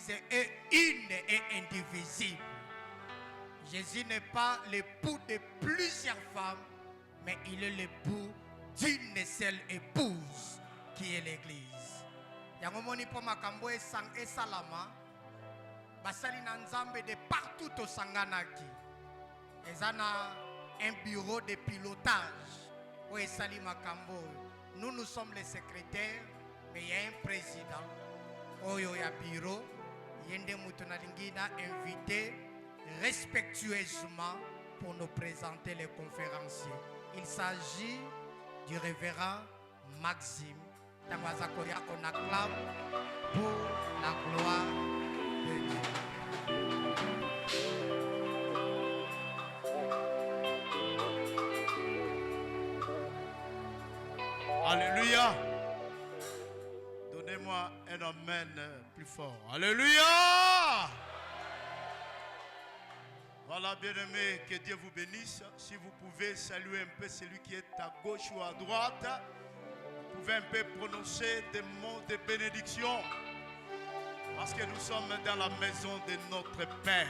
c'est une et indivisible. Jésus n'est pas l'époux de plusieurs femmes, mais il est l'époux d'une seule épouse qui est l'Église. Yangomoni po makambo esang esalama basali na nzambe de partout au sanganaki. Ezana un bureau de pilotage où esali makambo. Nous sommes les secrétaires, mais il y a un président. Oyo ya bureau, yende mutunalingina invité respectueusement pour nous présenter les conférenciers. Il s'agit du révérend Maxime. Tamazakoya, on acclame pour la gloire de Dieu. Alléluia. Donnez-moi un amen plus fort. Alléluia. Voilà, bien-aimés, que Dieu vous bénisse. Si vous pouvez saluer un peu celui qui est à gauche ou à droite, vous pouvez un peu prononcer des mots de bénédiction. Parce que nous sommes dans la maison de notre Père.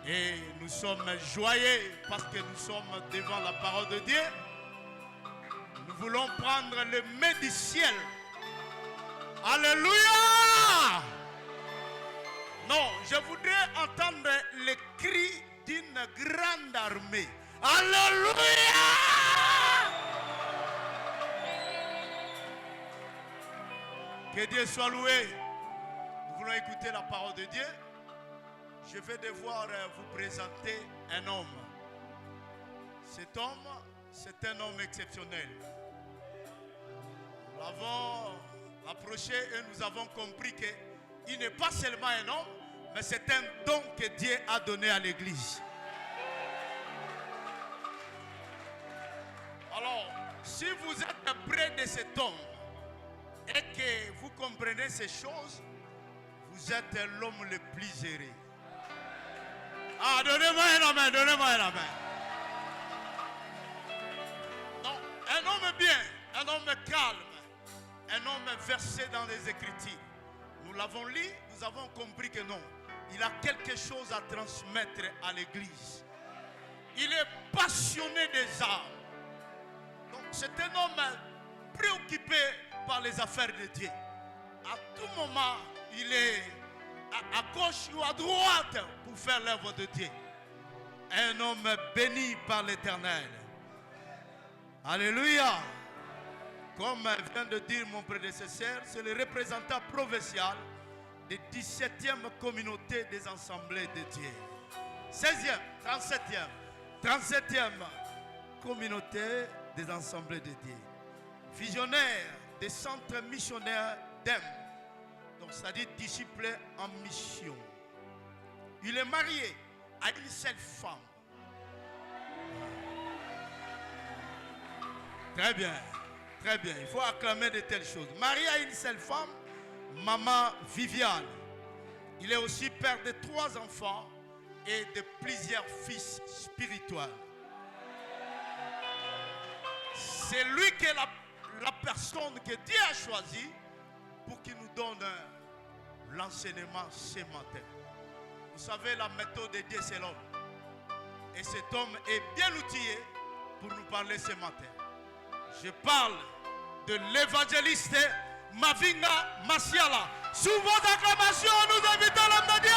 Et nous sommes joyeux parce que nous sommes devant la parole de Dieu. Nous voulons prendre le mets du ciel. Alléluia! Non, je voudrais entendre les cris d'une grande armée. Alléluia! Que Dieu soit loué. Nous voulons écouter la parole de Dieu. Je vais devoir vous présenter un homme. Cet homme, c'est un homme exceptionnel. Nous l'avons approché et nous avons compris qu'il n'est pas seulement un homme, mais c'est un don que Dieu a donné à l'Église. Alors, si vous êtes près de cet homme et que vous comprenez ces choses, vous êtes l'homme le plus heureux. Ah, donnez-moi un amen, donnez-moi un amen. Non, un homme bien, un homme calme, un homme versé dans les Écritures. Nous l'avons lu, nous avons compris que non. Il a quelque chose à transmettre à l'Église. Il est passionné des âmes. Donc c'est un homme préoccupé par les affaires de Dieu. À tout moment, il est à gauche ou à droite pour faire l'œuvre de Dieu. Un homme béni par l'Éternel. Alléluia. Comme vient de dire mon prédécesseur, c'est le représentant provincial des 17e communauté des assemblées de Dieu. 16e, 37e communauté des assemblées de Dieu. Visionnaire des centres missionnaires d'Em. Donc ça dit disciple en mission. Il est marié à une seule femme. Très bien. Très bien, il faut acclamer de telles choses. Marié à une seule femme, maman Viviane. Il est aussi père de 3 enfants et de plusieurs fils spirituels. C'est lui qui est la personne que Dieu a choisie pour qu'il nous donne l'enseignement ce matin. Vous savez, la méthode de Dieu, c'est l'homme. Et cet homme est bien outillé pour nous parler ce matin. Je parle de l'évangéliste Mavinga Masiala. Sous votre acclamation, nous invitons l'homme de Dieu.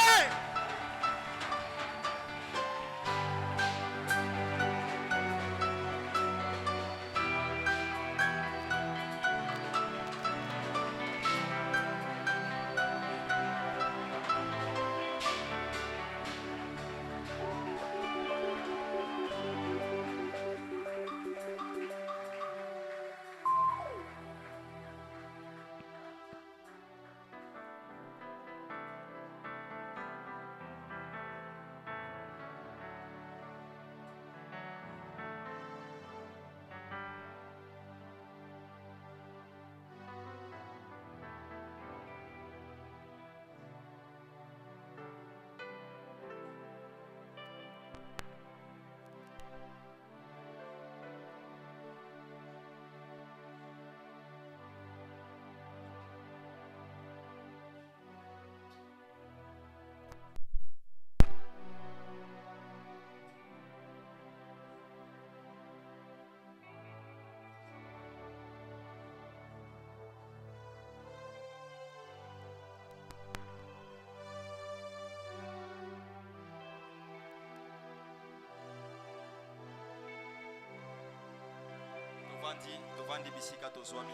tovandi bisika tozwami.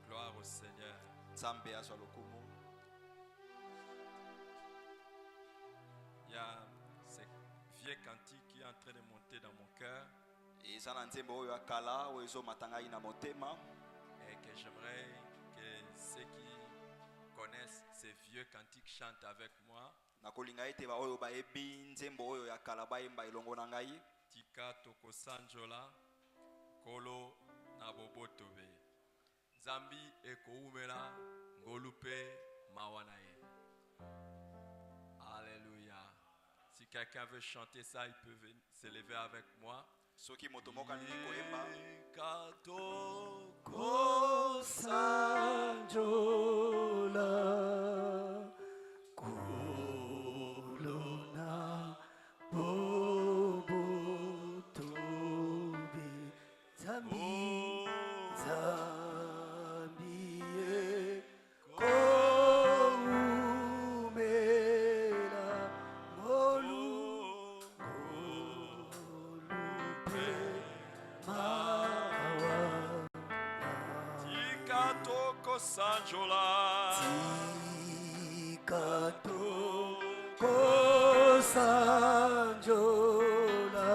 Gloire au Seigneur. Nzambe azwa lokumu. Il y a ce vieux cantique qui est en train de monter dans mon cœur Eza na nzembo oyo ya kala oyo ezomata ngai na motema. et que j'aimerais que ceux qui connaissent ces vieux cantiques chantent avec moi. Nakolinga ete ba oyo bayebi nzembo oyo ya kala bayemba elongo na ngai. Tika toko sanjola kolo na bobotobe. Zambi ekoumela ngolupe mawanaye. Alléluia. Si quelqu'un veut chanter ça, il peut se lever avec moi. Soki moto moko alingi koyemba Katoko sanjola kolona bobotobe zambi zambiye koumela molu Tika toko sanjola Tikatoko sanjola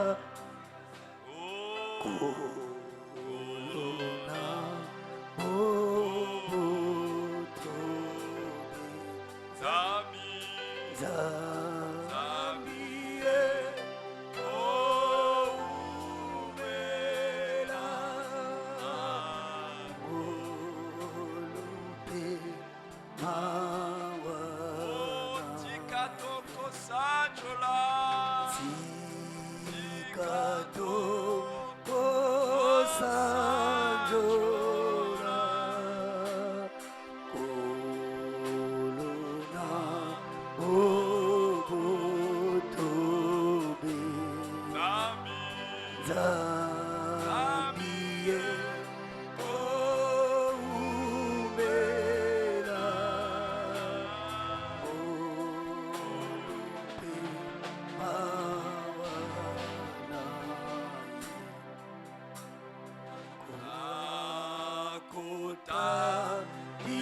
kolona bobotobe Zami zambiye koumela olupe mawana Tika toko sanjola Tikatoko sanjola kolona bobotobe Zami zambiye koumela olupe mawana akota isaka Akotani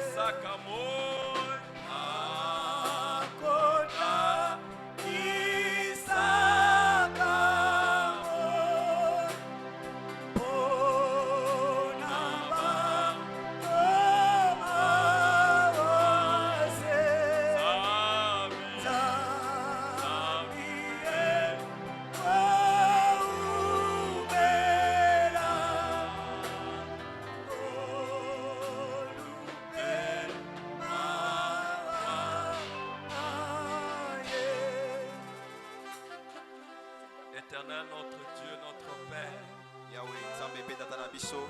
sakamoy Éternel notre Dieu, notre Père, Yahweh Nzambe pe tata na biso.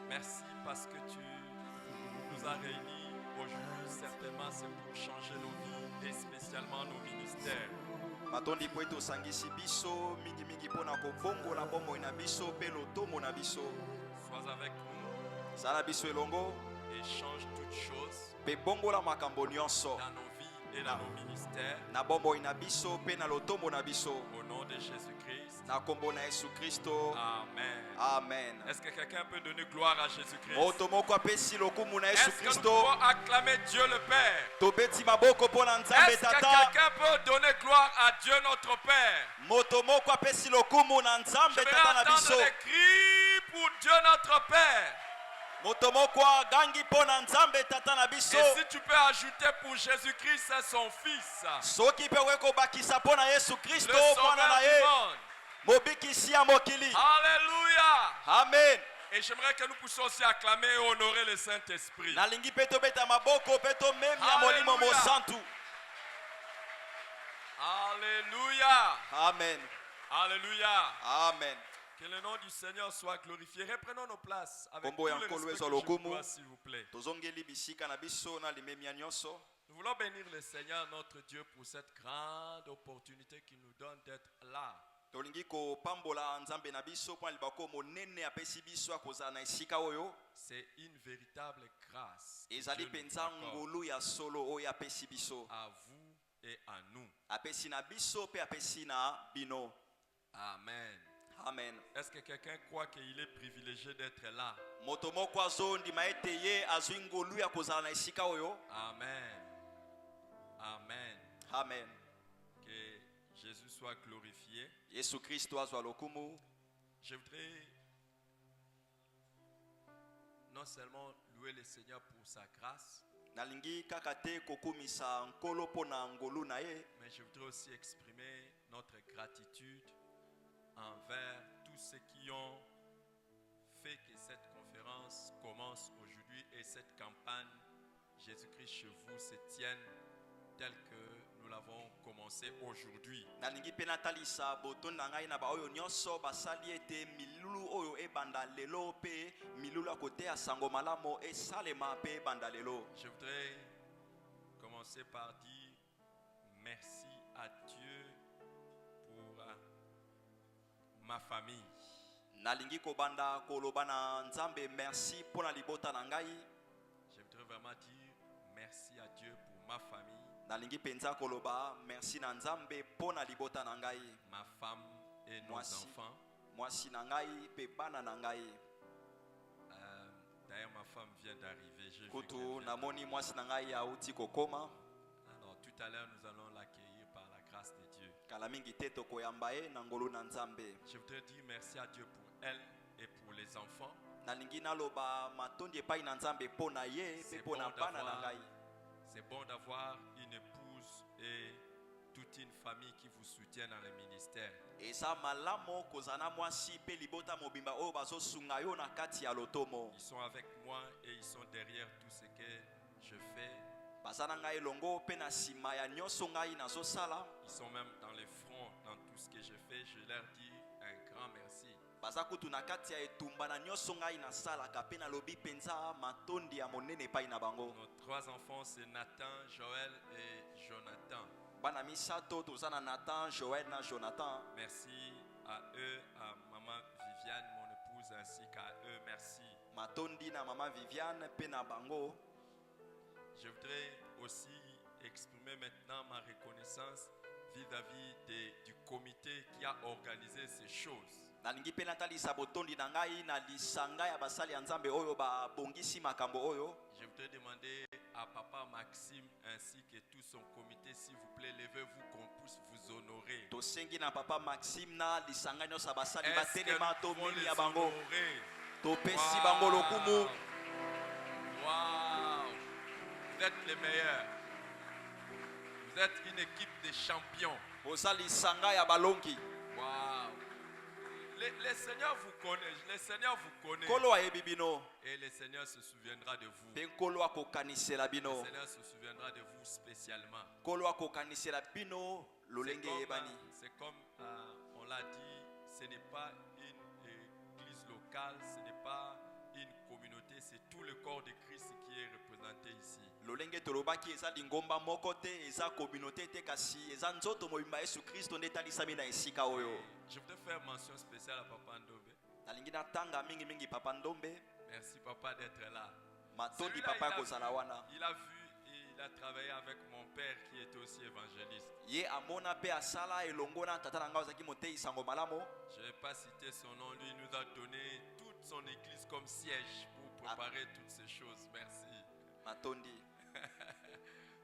merci parce que tu nous as réunis aujourd'hui. Certainement c'est pour changer nos vies et spécialement nos ministères. Matondi po ete osangisi biso mingi mpona kobongola bomoi na biso mpe lotomo na biso. Sois avec nous Zala biso elongo et change toutes choses mpe bongola makambo nyonso dans nos vies et dans nos ministères. na bomoi na biso mpe na lotomo na biso. Au nom de Jésus-Christ. Na kombo na Yesu Kristo. Amen. Amen. Est-ce que quelqu'un peut donner gloire à Jésus-Christ? Moto moko apesi lokumu na Yesu Est-ce que nous Kristo. pouvons acclamer Dieu le Père? Tobeti maboko mpona Nzambe Est-ce que tata. quelqu'un peut donner gloire à Dieu notre Père? Moto moko apesi lokumu na Nzambe Je vais tata na biso. entendre les cris pour Dieu notre Père. Moto moko agangi mpona Nzambe tata na biso. Et si tu peux ajouter pour Jésus-Christ, c'est son Fils, Soki mpe okoki kobakisa mpona Yesu le Kristo mwana na Sauveur du ye. monde. Mobikisi ya mokili. Alléluia. Amen. Et j'aimerais que nous puissions aussi acclamer et honorer le Saint-Esprit. Nalingi mpe tobeta maboko mpe tomemi ya molimo Alléluia. mosantu. Alléluia. Amen. Alléluia. Amen. Que le nom du Seigneur soit glorifié. Reprenons nos places avec Kombo tout ya le nkolo respect ezwa que je vous lokumu. dois, s'il vous plaît. Tozongeli bisika na biso na limemia nyonso. Nous voulons bénir le Seigneur, notre Dieu, pour cette grande opportunité qu'il nous donne d'être là. Tolingi kopambola nzambe na biso kwa libako monene apesi biso akozala na esika oyo. C'est une véritable grâce que Ezali Dieu nous penza accorde ngolu ya solo oyo apesi biso. à vous et à nous. Apesi na biso pe apesi na bino. Amen. Amen. Est-ce que quelqu'un croit qu'il est privilégié d'être là? Moto moko azondima ete ye azwi ngolu ya kozala na esika oyo. Amen. Amen. Amen. Que Jésus soit glorifié. Yesu Kristo azwa lokumu. Je voudrais non seulement louer le Seigneur pour sa grâce, Nalingi kaka te kokumisa nkolo pona ngolu na ye. mais je voudrais aussi exprimer notre gratitude envers tous ceux qui ont fait que cette conférence commence aujourd'hui et cette campagne Jésus-Christ chez vous se tienne telle que nous l'avons commencé aujourd'hui. Nalingi pe natalisa boton na ngai na ba oyo nyonso basali ete milulu oyo ebanda lelo pe milulu ya kote ya sango malamo esalema pe ebanda lelo. Je voudrais commencer par dire merci à Dieu pour ma famille. Nalingi kobanda koloba na nzambe merci pona libota na ngai. Je voudrais vraiment dire merci à Dieu pour ma famille, Nalingi penza koloba merci na nzambe pona libota na ngai. ma femme et nos Mwasi. enfants. Mwasi na ngai pe bana na ngai. D'ailleurs, ma femme vient d'arriver. Je Kutu namoni mwasi na ngai auti kokoma. Alors, tout à l'heure, nous allons l'accueillir par la grâce de Dieu. Kala mingi te tokoyamba ye na ngolu na nzambe. Je voudrais dire merci à Dieu pour elle et pour les enfants. Nalingi naloba matondi epai na nzambe pona ye pe pona bana na ngai. C'est bon d'avoir une épouse et toute une famille qui vous soutient dans le ministère. Eza malamo kozana mwasi pe libota mobimba oyo bazosunga yo na kati ya lotomo. Ils sont avec moi et ils sont derrière tout ce que je fais. Bazana ngai longo pe na sima ya nyonso ngai nazosala. Ils sont même dans les fronts dans tout ce que je fais. Je leur dis un grand merci. Baza kutu na kati ya etumba na nyonso ngai nasalaka pe nalobi penza matondi ya monene epai na bango. Nos trois enfants, c'est Nathan, Joël et Jonathan. Bana misato toza na Nathan, Joël na Jonathan. Merci à eux, à maman Viviane, mon épouse, ainsi qu'à eux. Merci. Matondi na maman Viviane pe na bango. Je voudrais aussi exprimer maintenant ma reconnaissance vis-à-vis du comité qui a organisé ces choses. Nalingi pe natalisa botondi na ngai na lisanga ya basali ya nzambe oyo babongisi makambo oyo. Je voudrais demander à papa Maxime ainsi que tout son comité, s'il vous plaît, levez-vous qu'on puisse vous honorer. Tosengi na papa Maxime na lisanga nyonso ya basali Est-ce que batelema nous pouvons tomili les ya bango. honorer? Topesi bango lokumu. Wow. Vous êtes les meilleurs. Vous êtes une équipe de champions. Oza lisanga ya balongi. Wow. Le Seigneur vous connaît. Le Seigneur vous connaît. Kolo ayebi bino. Et le Seigneur se souviendra de vous. Pe kolo akokanisela Le bino. Seigneur se souviendra de vous spécialement. Kolo akokanisela bino lolenge yebani. C'est comme on l'a dit, ce n'est pas une église locale, ce n'est pas une communauté, c'est tout le corps de Christ qui est représenté ici. Lolenge tolobaki eza lingomba moko te, eza communauté te kasi eza nzoto mobimba Yesu Kristo nde etalisami na esika oyo. Je voudrais faire mention spéciale à Papa Ndobe. Nalingi natanga mingi mingi papa Ndombe. Merci Papa d'être là. Matondi Celui-là, papa kozala wana. il a vu et il a travaillé avec mon père qui était aussi évangéliste. Ye amona pe asala elongo na tata na nga ozaki motei sango malamo. Je ne vais pas citer son nom, lui nous a donné toute son église comme siège pour préparer toutes ces choses. Merci. Matondi.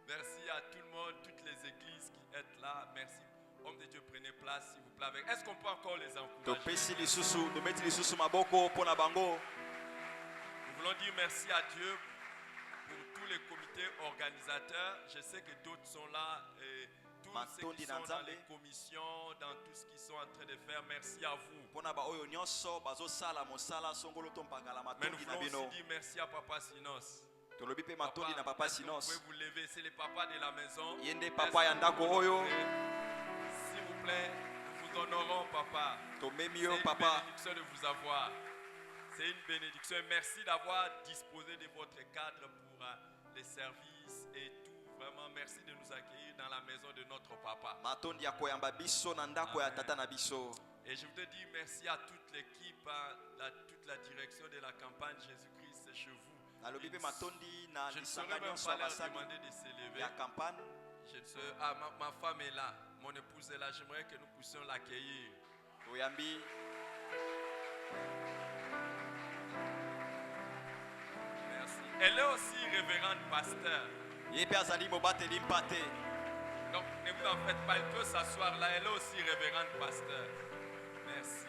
Merci à tout le monde, toutes les églises qui sont là. Merci. Homme de Dieu, prenez place s'il vous plaît. Est-ce qu'on peut encore les encourager? Topesi lisusu, tometi lisusu maboko pona bango. Nous voulons dire merci à Dieu pour tous les comités organisateurs. Je sais que d'autres sont là. Et tous ceux qui sont dans les commissions, dans tout ce qu'ils sont en train de faire. Merci à vous. Pona ba oyo nyonso bazosala mosala songolo tompakala Mais nous matondi na voulons bino. aussi dire merci à Papa Sinos. Tolobi pe matondi na papa est-ce que vous Sinos. pouvez vous lever, c'est le papa de la maison. Yende Est-ce papa ya que ndako vous oyo. pouvez plaît, nous vous honorons, papa. C'est Tomemio une papa. bénédiction de vous avoir. C'est une bénédiction. Merci d'avoir disposé de votre cadre pour les services et tout. Vraiment, merci de nous accueillir dans la maison de notre papa. Matondi ya koyamba biso na ndako ya tata na biso. Et je voudrais dire merci à toute l'équipe, toute la direction de la campagne Jésus-Christ, c'est chez vous. Nalobi pe matondi na Je ne saurais lisanga même nyonso pas ya leur basali demander de s'élever. ya campagne. Je ne sais, ma femme est là, mon épouse est là. J'aimerais que nous puissions l'accueillir. Toyambi Merci. Elle est aussi révérende pasteur. ye pe azali mobateli mpate. Donc ne vous en faites pas, elle peut s'asseoir là. Elle est aussi révérende pasteur. Merci.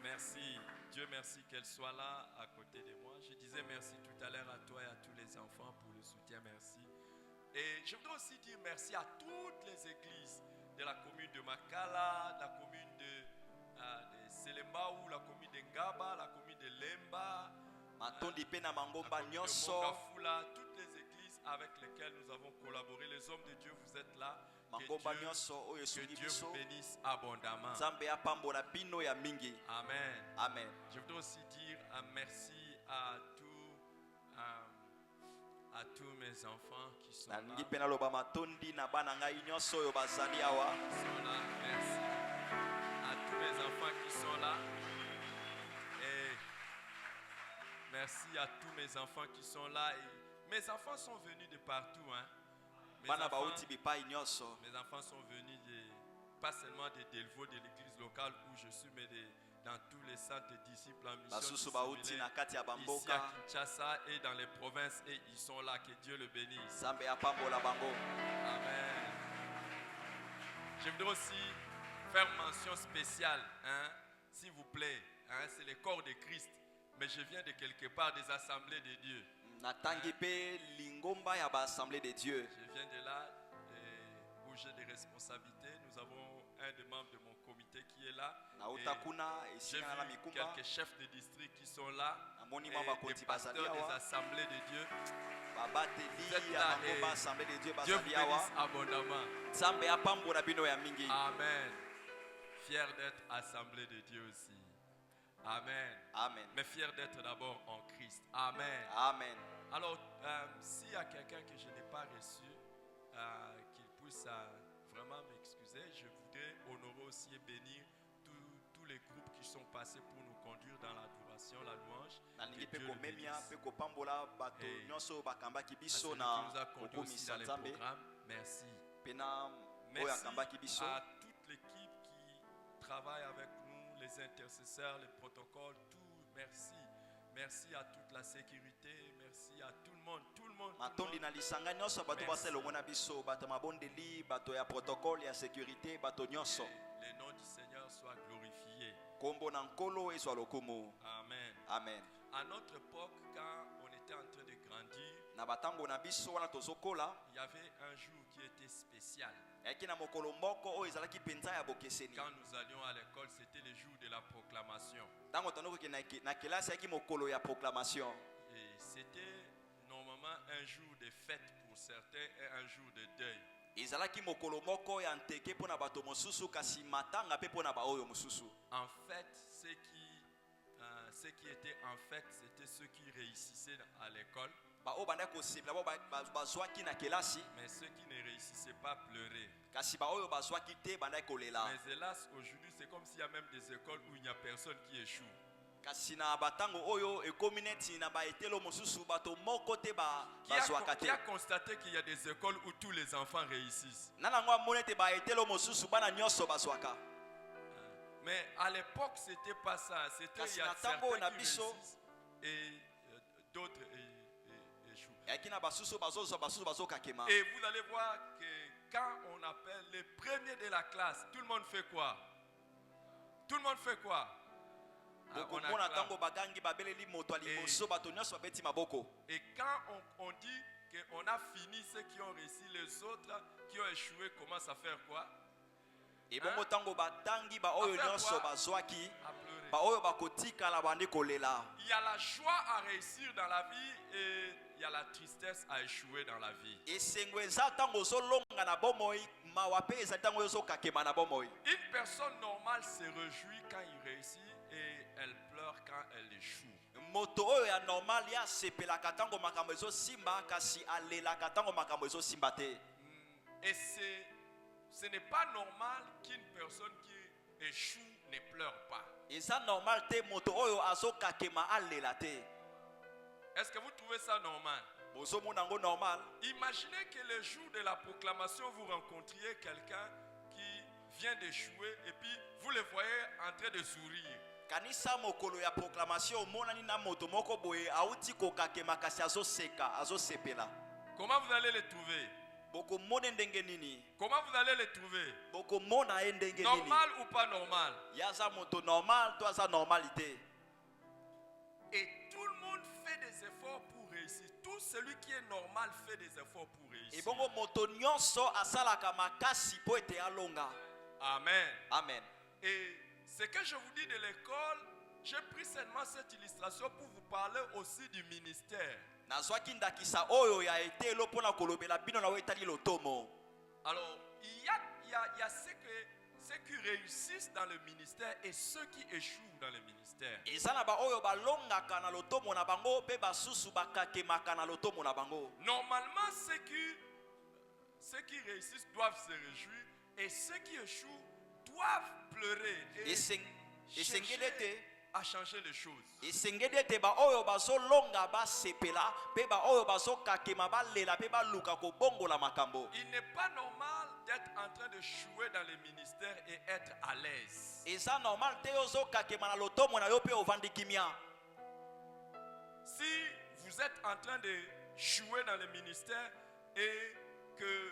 Merci. Dieu merci qu'elle soit là à côté de moi. Je disais merci tout à l'heure à toi et à tous les enfants pour le soutien. Merci. Et je voudrais aussi dire merci à toutes les églises de la commune de Makala, de la commune de Selembao, la commune de Ngaba, la commune de Lemba, Matondi pe na la mangomba commune de nyonso. Mongafula, toutes les églises avec lesquelles nous avons collaboré. Les hommes de Dieu, vous êtes là. Mangomba nyonso oyo Que esungi Dieu biso. vous bénisse abondamment. Nzambe apambola bino ya mingi. Amen. Amen. Je voudrais aussi dire un merci à tous mes enfants qui sont là. Nalingi pe naloba matondi na bana ngai nyonso oyo bazali awa. Qui sont là. Merci à tous mes enfants qui sont là. Et merci à tous mes enfants qui sont là. Et mes enfants sont venus de partout. Hein. Bana bauti bipai nyonso. Mes enfants sont venus pas seulement de Delvaux, de l'église locale où je suis, mais dans tous les centres de disciples en mission. Basusu bauti na kati ya Ici à bamboka. Kinshasa et dans les provinces, et ils sont là. Que Dieu le bénisse. Nzambe apambola bango. Amen. Je voudrais aussi faire mention spéciale, hein, s'il vous plaît. Hein, c'est le corps de Christ. Mais je viens de quelque part des assemblées de Dieu. Natangi pe lingomba ya ba assemblée de Dieu. Je viens de là où j'ai des responsabilités. Nous avons un des membres de mon comité qui est là. Na utakuna J'ai esika na vu mikumba. quelques chefs de district qui sont là. Amoni Et mama des konti bazali pasteurs des awa. assemblées de Dieu. Vous Babateli êtes ya là bangomba et assemblée de Dieu Dieu vous bazali awa. bénisse abondamment. Nzambe apambola bino ya mingi. Amen. Fier d'être assemblée de Dieu aussi. Amen. Amen. Mais fier d'être d'abord en Christ. Amen. Amen. Alors, s'il y a quelqu'un que je n'ai pas reçu, qu'il puisse vraiment m'excuser, je voudrais honorer aussi et bénir tous les groupes qui sont passés pour nous conduire dans l'adoration, la louange. Nalingi Que pe Dieu le komemia bénisse. pe kopambola bato Et nyonso bakambaki À biso celui na qui nous a conduits aussi kokomisa dans les Nzambe. programmes, merci. Pena oyo Merci akambaki biso. à toute l'équipe qui travaille avec nous, les intercesseurs, les protocoles, tout. Merci. Merci à toute la sécurité. Merci à tout le monde. Tout le monde. Matondi na lisanga nyonso bato Merci. baselongo na biso bato mabondeli bato ya protocole ya sécurité bato nyonso. Que le nom du Seigneur soit glorifié. Kombo na nkolo ezwa lokumu. Amen. Amen. À notre époque, quand on était en train de grandir, Na batango na biso wana tozokola il y avait un jour qui était spécial. yaki na mokolo moko oyo ezalaki penza ya bokeseni. Quand nous allions à l'école, c'était le jour de la proclamation. Ntango tondokaki na kelasi yaki mokolo ya proclamation. Et c'était normalement un jour de fête pour certains et un jour de deuil. Ezalaki mokolo moko ya nteke mpona bato mosusu kasi matanga mpe mpona baoyo mosusu. En fait, ceux qui étaient en fait, c'était ceux qui réussissaient à l'école. Baoyo bandaki kosepela bao bazwaki na kelasi Mais ceux qui ne réussissaient pas pleuraient. kasi baoyo bazwaki te bandaki kolela. Mais hélas, aujourd'hui, c'est comme s'il y a même des écoles où il n'y a personne qui échoue. Kasi na batango oyo ekomi neti na baetelo mosusu bato moko te bazwaka te. Qui a constaté qu'il y a des écoles où tous les enfants réussissent? Nana ngo amoni ete baetelo mosusu bana nyonso bazwaka. Mais à l'époque, c'était pas ça. C'était il y a Kasi na certains tango na qui biso réussissent et d'autres échouent. yaki na basusu bazozwa basusu bazokakema. Et vous allez voir que quand on appelle les premiers de la classe, tout le monde fait quoi? Tout le monde fait quoi? On Okomona acclame. tango bagangi babeleli moto aliboso bato nyonso babeti maboko. Et quand on dit qu'on a fini ceux qui ont réussi, les autres qui ont échoué commencent à faire quoi? Ebongo tango batangi baoyo Affaire nyonso quoi? bazwaki À pleurer. baoyo bakotikala bandi kolela. Il y a la joie à réussir dans la vie et il y a la tristesse à échouer dans la vie. Esengo eza tango ozolonga na bomoi mawa pe ezali ntango oyo ozokakema na bomoi. Une personne normale se réjouit quand il réussit et elle pleure quand elle échoue. Moto oyo ya normal ya sepelaka ntango makambo ezosimba kasi alelaka ntango makambo ezosimba te. Et ce n'est pas normal qu'une personne qui échoue ne pleure pas. Eza normal te moto oyo azokakema alela te. Est-ce que vous trouvez ça normal? Bozomona ngo normal. Imaginez que le jour de la proclamation, vous rencontriez quelqu'un qui vient d'échouer et puis vous le voyez en train de sourire. Kanisa mokolo ya proclamation monani na moto moko boye auti kokakema kasi azoseka azosepela. Comment vous allez le trouver? Boko mone ndenge nini? Comment vous allez le trouver? Boko mona ye ndenge nini? Normal ou pas normal? Yaza moto normal, toi za normalité. Et tout le monde fait des efforts pour réussir. Tout celui qui est normal fait des efforts pour réussir. Et bongo moto nyonso asalaka makasi po ete alonga. Amen. Amen. Et ce que je vous dis de l'école, j'ai pris seulement cette illustration pour vous parler aussi du ministère. Nazwaki ndakisa oyo ya etelo pona kolobela bino na wetali lotomo. Alors, il y a ceux qui réussissent dans le ministère et ceux qui échouent dans le ministère. Ezana ba oyo balongaka na lotomo na bango pe basusu bakakemaka na lotomo na bango. Normalement, ceux qui réussissent doivent se réjouir et ceux qui échouent doivent pleurer et chercher à changer les choses. Esengeli ete ba oyo bazolonga basepela pe ba oyo bazokakema balela pe baluka kobongola makambo. Il n'est pas normal d'être en train de jouer dans le ministère et être à l'aise. Eza normal te ozokakema na lotomo na yo pe ovandi kimia. Si vous êtes en train de jouer dans le ministère et que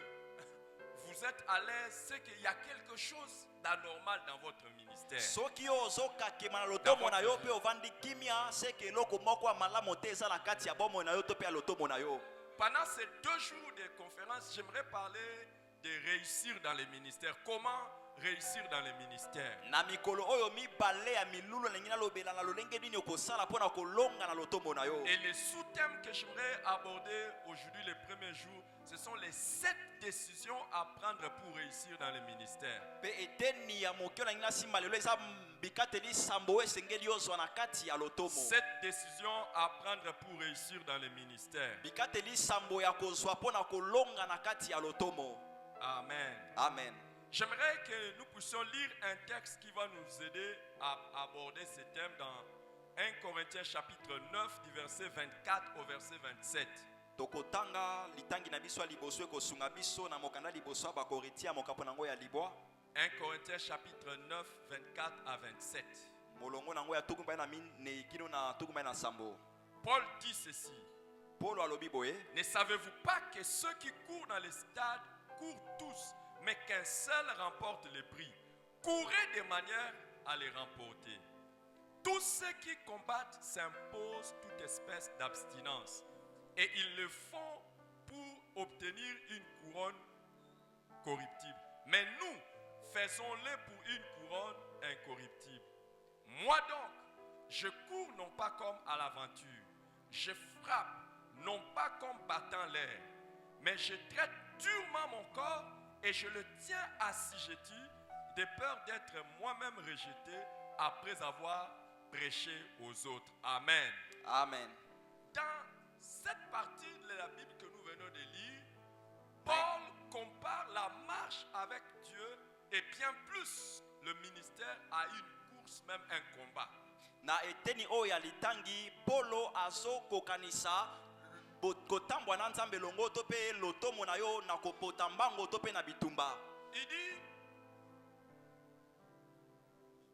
vous êtes à l'aise, c'est qu'il y a quelque chose d'anormal dans votre ministère. Soki ozokakema na lotomo na yo pe ovandi kimia, c'est que loko moko malamu te eza na kati ya bomo na yo to pe ya lotomo na yo. Pendant ces 2 jours de conférence, j'aimerais parler de réussir dans le ministère. Comment réussir dans le ministère? Na mikolo oyo mibale ya milulu na ngina lobela na lolenge nini okosala pona kolonga na lotomo na yo. Et le sous-thème que j'aimerais aborder aujourd'hui, les premiers jours, ce sont les 7 décisions à prendre pour réussir dans le ministère. Pe eteni ya mokyo na ngina simba lelo eza bikateli sambo esengeli ozwa na kati ya lotomo. 7 décisions à prendre pour réussir dans le ministère. Bikateli sambo ya kozwa pona kolonga na kati ya lotomo. Amen. Amen. J'aimerais que nous puissions lire un texte qui va nous aider à aborder ce thème dans 1 Corinthiens chapitre 9 du verset 24 au verset 27. Tokotanga litangi na biso liboso ekosunga biso na mokanda liboso ba Korintia mokapo nango ya libwa. 1 Corinthiens chapitre 9 24 à 27. Molongo nango ya tukumba na mine kino na tukumba na sambo. Paul dit ceci. Paul alobi boye. Ne savez-vous pas que ceux qui courent dans les stades courent tous, mais qu'un seul remporte le prix? Courez de manière à les remporter. Tous ceux qui combattent s'imposent toute espèce d'abstinence, et ils le font pour obtenir une couronne corruptible. Mais nous, faisons-le pour une couronne incorruptible. Moi donc, je cours non pas comme à l'aventure, je frappe non pas comme battant l'air, mais je traite durement mon corps et je le tiens assujetti de peur d'être moi-même rejeté après avoir prêché aux autres. Amen. Amen. Dans cette partie de la Bible que nous venons de lire, Paul compare la marche avec Dieu et bien plus le ministère à une course, même un combat. Na eteni oya litangi Polo azo kokanisa kotambwa na nzambe longo to pe lotomo na yo na kopota mbango to pe na bitumba. Il dit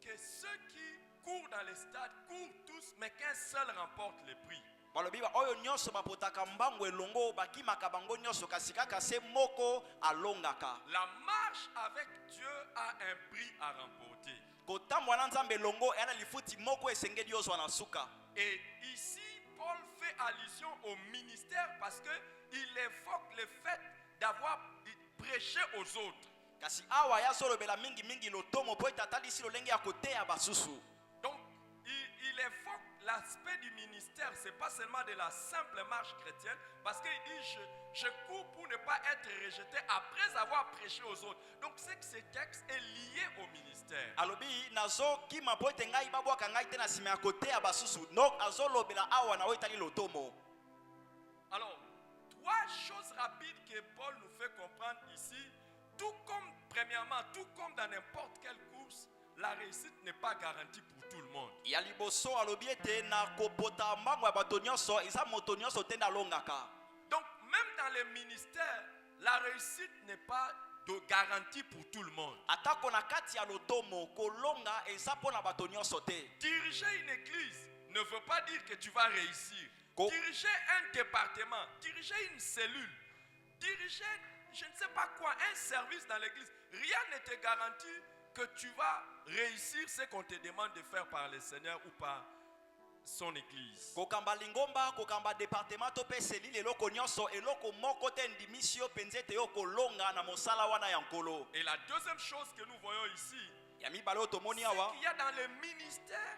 que ceux qui courent dans les stades courent tous, mais qu'un seul remporte le prix. Balobi ba oyo nyonso bapotaka mbango elongo bakimaka bango nyonso kasi kaka se moko alongaka. La marche avec Dieu a un prix à remporter. Kotambwa na nzambe longo ena lifuti moko esengeli ozwa na suka. Et ici Paul fait allusion au ministère parce que il évoque le fait d'avoir prêché aux autres. Kasi awa ya solobela mingi mingi lotomo po etatali si lolenge ya koteya basusu. Donc il évoque l'aspect du ministère, ce n'est pas seulement de la simple marche chrétienne, parce qu'il dit je cours pour ne pas être rejeté après avoir prêché aux autres. Donc c'est que ce texte est lié au ministère. alobi nazo kima po ete ngai babwaka ngai te na nsima ya kote ya basusu donc azolobela awa na oyo etali lotomo. Alors, trois choses rapides que Paul nous fait comprendre ici. Tout comme, premièrement, tout comme dans n'importe quelle course, la réussite n'est pas garantie pour tout le monde. ya liboso alobi ete na kopota mbango ya bato nyonso eza moto nyonso te nde alongaka. Donc, même dans les ministères, la réussite n'est pas de garantie pour tout le monde. atako na kati ya lotomo kolonga eza mpo na bato nyonso te. Diriger une église ne veut pas dire que tu vas réussir. Go- Diriger un département, diriger une cellule, diriger, je ne sais pas quoi, un service dans l'église, rien ne te garantit que tu vas réussir ce qu'on te demande de faire par le Seigneur ou par son église. kokamba lingomba kokamba département to mpe selile eloko nyonso eloko moko te ndimisi yo mpenza ete yo kolonga na mosala wana ya nkolo. Et la deuxième chose que nous voyons ici, ya mibale oyo tomoni c'est awa qu'il y a dans le ministère,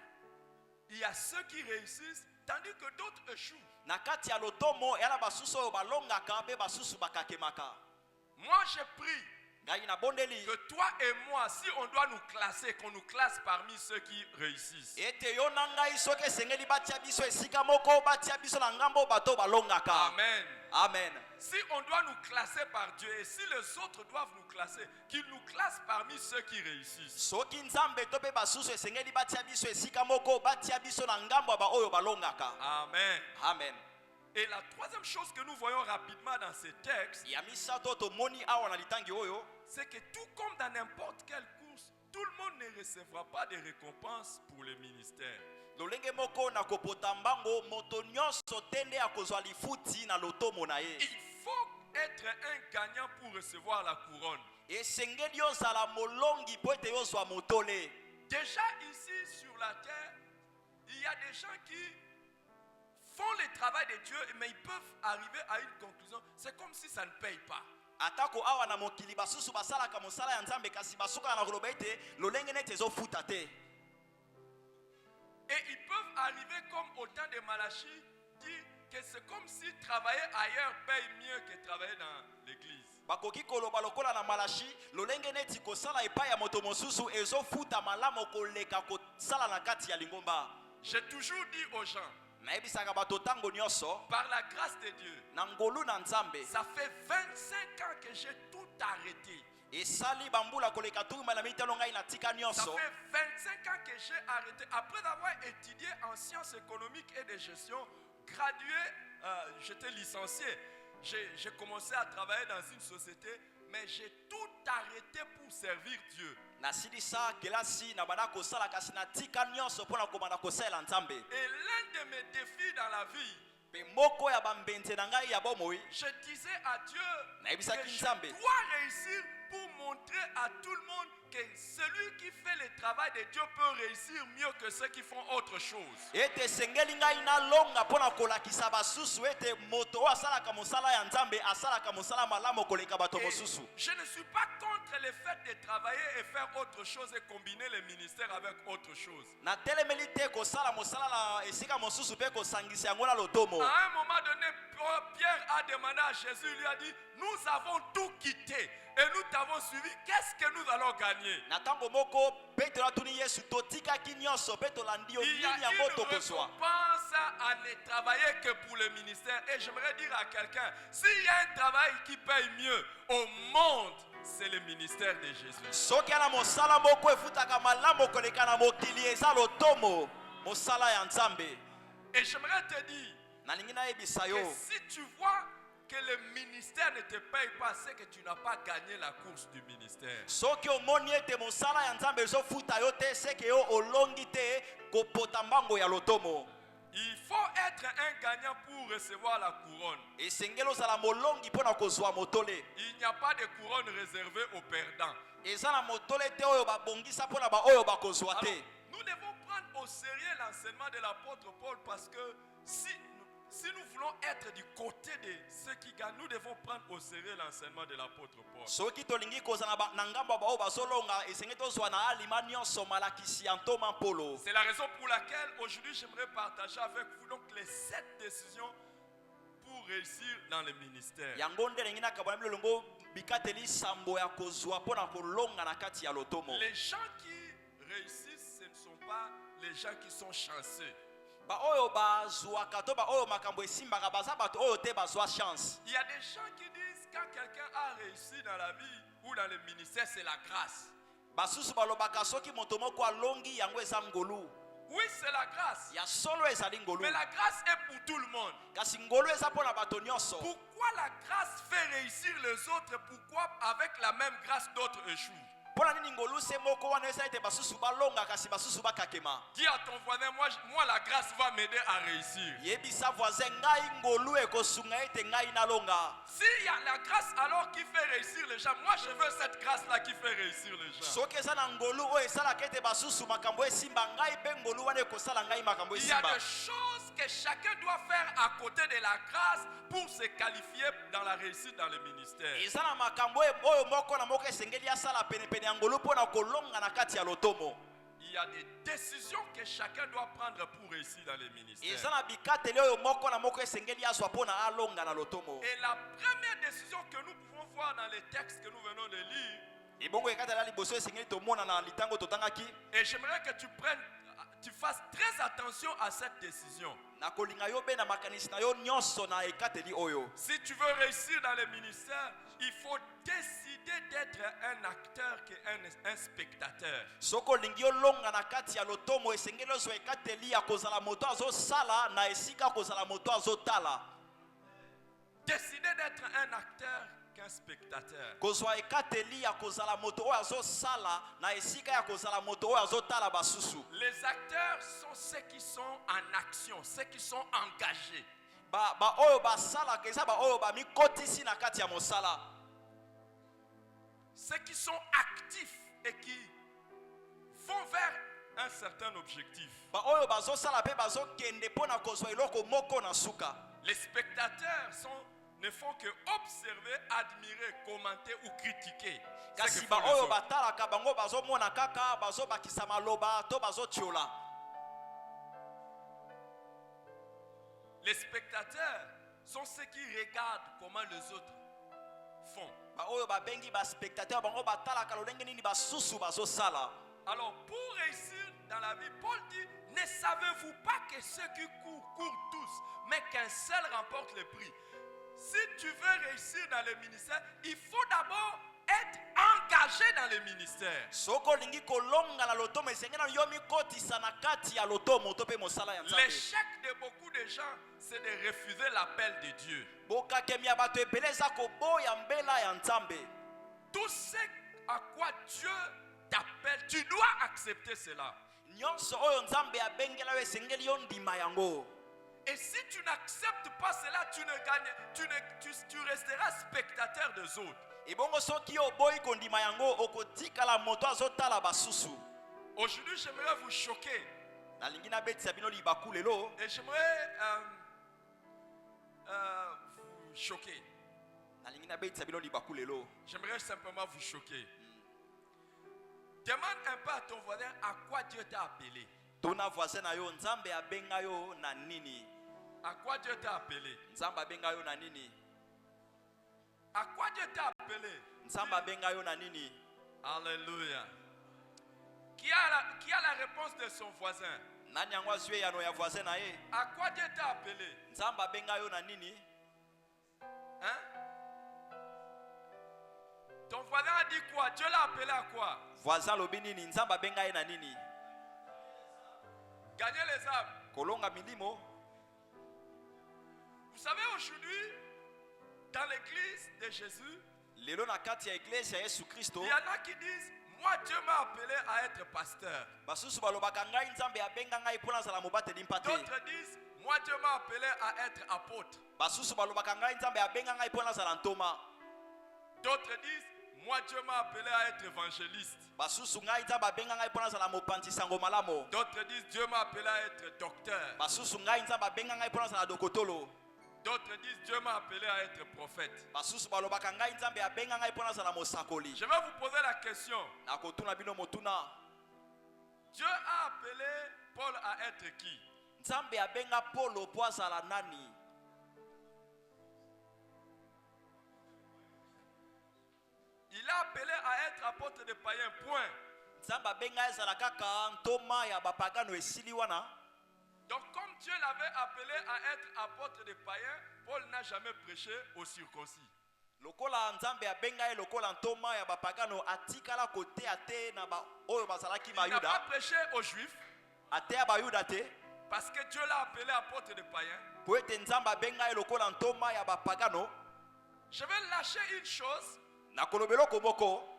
il y a ceux qui réussissent, tandis que d'autres échouent. na kati ya lotomo eya na basusu oyo balongaka mpe basusu bakakemaka. Moi, je prie ngai nabondeli que toi et moi, si on doit nous classer, qu'on nous classe parmi ceux qui réussissent. ete yo na ngai soki esengeli batia biso esika moko batia biso na ngambo bato balongaka. Amen. Amen. Si on doit nous classer par Dieu et si les autres doivent nous classer, qu'ils nous classent parmi ceux qui réussissent. soki nzambe to mpe basusu esengeli batia biso esika moko batia biso na ngambo ya baoyo balongaka. Amen. Amen. Et la troisième chose que nous voyons rapidement dans ces textes, ya misato tomoni awa na litangi oyo c'est que tout comme dans n'importe quelle course, tout le monde ne recevra pas de récompense pour le ministère. lolenge moko na kopota mbango moto nyonso te nde akozwa lifuti na lotomo na ye. Il faut être un gagnant pour recevoir la couronne. esengeli ozala molongi mpo ete yozwa motole. Déjà ici sur la terre, il y a des gens qui font le travail de Dieu, mais ils peuvent arriver à une conclusion. C'est comme si ça ne paye pas. atako awa na mokili basusu basalaka mosala ya nzambe kasi basukaka na koloba ete lolenge neti ezofuta te. Et ils peuvent arriver comme au temps de Malachie, dire que c'est comme si travailler ailleurs paye mieux que travailler dans l'église. bakoki koloba lokola na malashi lolenge neti kosala epai ya moto mosusu ezofuta malamu koleka kosala na kati ya lingomba. J'ai toujours dit aux gens, nayebisaka bato ntango nyonso par la grâce de Dieu, na ngolu na nzambe ça fait 25 ans que j'ai tout arrêté. esali bambula koleka turuma na mitano ngai na tika Ça nyonso. fait 25 ans que j'ai arrêté. Après avoir étudié en sciences économiques et de gestion, gradué, j'étais licencié. J'ai commencé à travailler dans une société, mais j'ai tout arrêté pour servir Dieu. nasilisa kelasi na banda kosala kasi na tika nyonso mpona kobanda kosalela nzambe. Et l'un de mes défis dans la vie, mpe moko ya bambenze na ngai ya bomoi je disais à Dieu Naebisaki que je Nzambe. dois réussir pour montrer à tout le monde que celui qui fait le travail de Dieu peut réussir mieux que ceux qui font autre chose. ete esengeli ngai nalonga mpona kolakisa basusu ete moto oyo asalaka mosala ya nzambe asalaka mosala malamu koleka bato Et mosusu. je ne suis pas contre le fait de travailler et faire autre chose et combiner les ministères avec autre chose. natelemeli te kosala mosala na esika mosusu mpe kosangisa yango na lotomo. À un moment donné, Pierre a demandé à Jésus, il lui a dit, nous avons tout quitté et nous t'avons suivi, qu'est-ce que nous allons gagner? na ntango moko petelo atuni yesu totikaki nyonso mpe tolandi yo Il y a nini yango une tokozwa. récompense à ne travailler que pour le ministère. Et j'aimerais dire à quelqu'un, s'il y a un travail qui paye mieux au monde, c'est le ministère de Jésus. soki ana mosala moko efutaka malamu koleka na mokili eza lotomo mosala ya nzambe. Et j'aimerais te dire nalingi nayebisa que yo si tu vois que le ministère ne te paye pas, c'est que tu n'as pas gagné la course du ministère. soki omoni ete mosala ya nzambe ezofuta yo te seke yo olongi te kopota mbango ya lotomo. Il faut être un gagnant pour recevoir la couronne. esengeli ozala molongi mpona kozwa motole. Il n'y a pas de couronne réservée aux perdants. eza na motole te oyo babongisa mpona baoyo bakozwa Alors, te. nous devons prendre au sérieux l'enseignement de l'apôtre Paul parce que si si nous voulons être du côté de ceux qui gagnent, nous devons prendre au sérieux l'enseignement de l'apôtre Paul. soki tolingi kozala na ngambo ya bao bazolonga esengeli tozwa na alima nyonso malakisi ya ntoma mpolo. C'est la raison pour laquelle aujourd'hui j'aimerais partager avec vous donc les 7 décisions pour réussir dans le ministère. yango nde elingi nakabwana bilolongo bikateli sambo ya kozwa mpona kolonga na kati ya lotomo. Les gens qui réussissent, ce ne sont pas les gens qui sont chanceux. Ba oyo bazwaka to ba oyo makambo esimbaka baza bato oyo te bazwa chance. Il y a des gens qui disent quand quelqu'un a réussi dans la vie ou dans le ministère, c'est la grâce. Basusu balobaka soki moto moko alongi yango eza ngolu. Oui, c'est la grâce. Ya solo ezali ngolu. Mais la grâce est pour tout le monde. Kasi ngolu eza mpona bato nyonso. Pourquoi la grâce fait réussir les autres? Pourquoi avec la même grâce d'autres échouent? Mpona nini ngolu se moko wana eza ete basusu balonga kasi basusu bakakema. Dis à ton voisin, moi la grâce va m'aider à réussir. Yebisa voisin ngai ngolu ekosunga ete ngai nalonga. S'il y a la grâce alors qui fait réussir les gens, moi je veux cette grâce-là qui fait réussir les gens. Soki eza na ngolu oyo esalaka ete basusu makambo esimba ngai mpe ngolu wana ekosala ngai makambo Il y a esimba. des choses que chacun doit faire à côté de la grâce pour se qualifier dans la réussite dans le ministère. Eza na makambo oyo moko na moko esengeli asala penepene ya ngolu mpona kolonga na kati ya lotomo. Il y a des décisions que chacun doit prendre pour réussir dans le ministère. Eza na bikateli oyo moko na moko esengeli azwa mpona alonga na lotomo. Et la première décision que nous pouvons voir dans les textes que nous venons de lire, Ebongo ekatela liboso esengeli tomona na litango totangaki. et j'aimerais que tu fasses très attention à cette décision. Na kolinga yo be na makanisi na yo nyonso na ekateli oyo. Si tu veux réussir dans le ministère, il faut décider d'être un acteur qu'un spectateur. Soko lingi yo longa na kati ya lotomo esengeli ozwa ekateli ya kozala moto azosala na esika kozala moto azotala. Décider d'être un acteur qu'un spectateur. Kozwa ekateli ya kozala moto oyo azosala na esika ya kozala moto oyo azotala basusu. Les acteurs sont ceux qui sont en action, ceux qui sont engagés. Ba oyo basala keza ba oyo ba mikotisi na kati ya mosala. Ceux qui sont actifs et qui vont vers un certain objectif. Ba oyo bazosala pe bazokende pona kozwa eloko moko na suka. Les spectateurs ne font que observer, admirer, commenter ou critiquer. Kasi ba oyo batalaka bango bazomona kaka bazobakisa maloba to bazotiola. Les spectateurs sont ceux qui regardent comment les autres font. Ba oyo babengi ba spectateur bango batalaka lolenge nini basusu bazosala. Alors pour réussir dans la vie, Paul dit, ne savez-vous pas que ceux qui courent tous, mais qu'un seul remporte le prix? Si tu veux réussir dans le ministère, il faut d'abord être engagé dans le ministère. Soko lingi kolonga na lotomo esengena yo mikotisa na kati ya lotomo to pe mosala ya nzambe. L'échec de beaucoup de gens, c'est de refuser l'appel de Dieu. Bokakemia bato ebeleza koboya mbela ya nzambe. Tout ce à quoi Dieu t'appelle, tu dois accepter cela. Nyonso oyo nzambe abengela yo esengeli yo ndima yango. Et si tu n'acceptes pas cela, tu resteras spectateur des autres. Ebongo soki yo boyi kondima yango okotikala moto azotala basusu. Aujourd'hui, j'aimerais vous choquer. Nalingi na betisa bino libaku lelo. Et j'aimerais vous choquer. Nalingi na betisa bino libaku lelo. J'aimerais simplement vous choquer. Demande un peu à ton voisin à quoi Dieu t'a appelé. Tuna voisin na yo nzambe abenga yo na nini? À quoi Dieu t'a appelé? Nzambe abenga yo na nini? À quoi Dieu t'a appelé? Nzambe abenga yo na nini? Alléluia. Qui a la réponse de son voisin? Nani yango azwe yano ya voisin na ye? À quoi Dieu t'a appelé? Nzambe abenga yo na nini? Hein? Ton voisin a dit quoi? Dieu l'a appelé à quoi? Voisin lobi nini? Nzambe abenga ye na nini? Gagner les âmes. Kolonga milimo. Vous savez, aujourd'hui, dans l'église de Jésus, Lelo na kati ya église ya Yesu Kristo. il y en a qui disent, moi Dieu m'a appelé à être pasteur. Basusu balobaka ngai nzambe abenga ngai pona zala mobateli mpate. D'autres disent, moi Dieu m'a appelé à être apôtre. Basusu balobaka ngai nzambe abenga ngai pona zala ntoma. D'autres disent, Moi, Dieu m'a appelé à être évangéliste. basusu ngai nzambe abenga ngai mpo nazala mopanzi sango malamu. D'autres disent Dieu m'a appelé à être docteur. Basusu ngai nzambe abenga ngai mpo nazala dokotolo. D'autres disent Dieu m'a appelé à être prophète. Basusu balobaka ngai nzambe abenga ngai mpo nazala mosakoli. Je vais vous poser la question. Nakotuna bino motuna. Dieu a appelé Paul à être qui? Nzambe abenga Paulo po azala nani? Il a appelé à être apôtre des païens, point. Nzambe abenga ezala kaka ntoma ya bapagano esili wana. Donc comme Dieu l'avait appelé à être apôtre des païens, Paul n'a jamais prêché aux circoncis. Lokola nzambe abenga ye lokola ntoma ya bapagano atikala kote ate na ba oyo bazalaki Il n'a pas bayuda. prêché aux juifs Ate ya bayuda te. parce que Dieu l'a appelé apôtre des païens. Po ete nzambe abenga ye lokola ntoma ya bapagano. Je vais lâcher une chose. Nakolobelo komoko.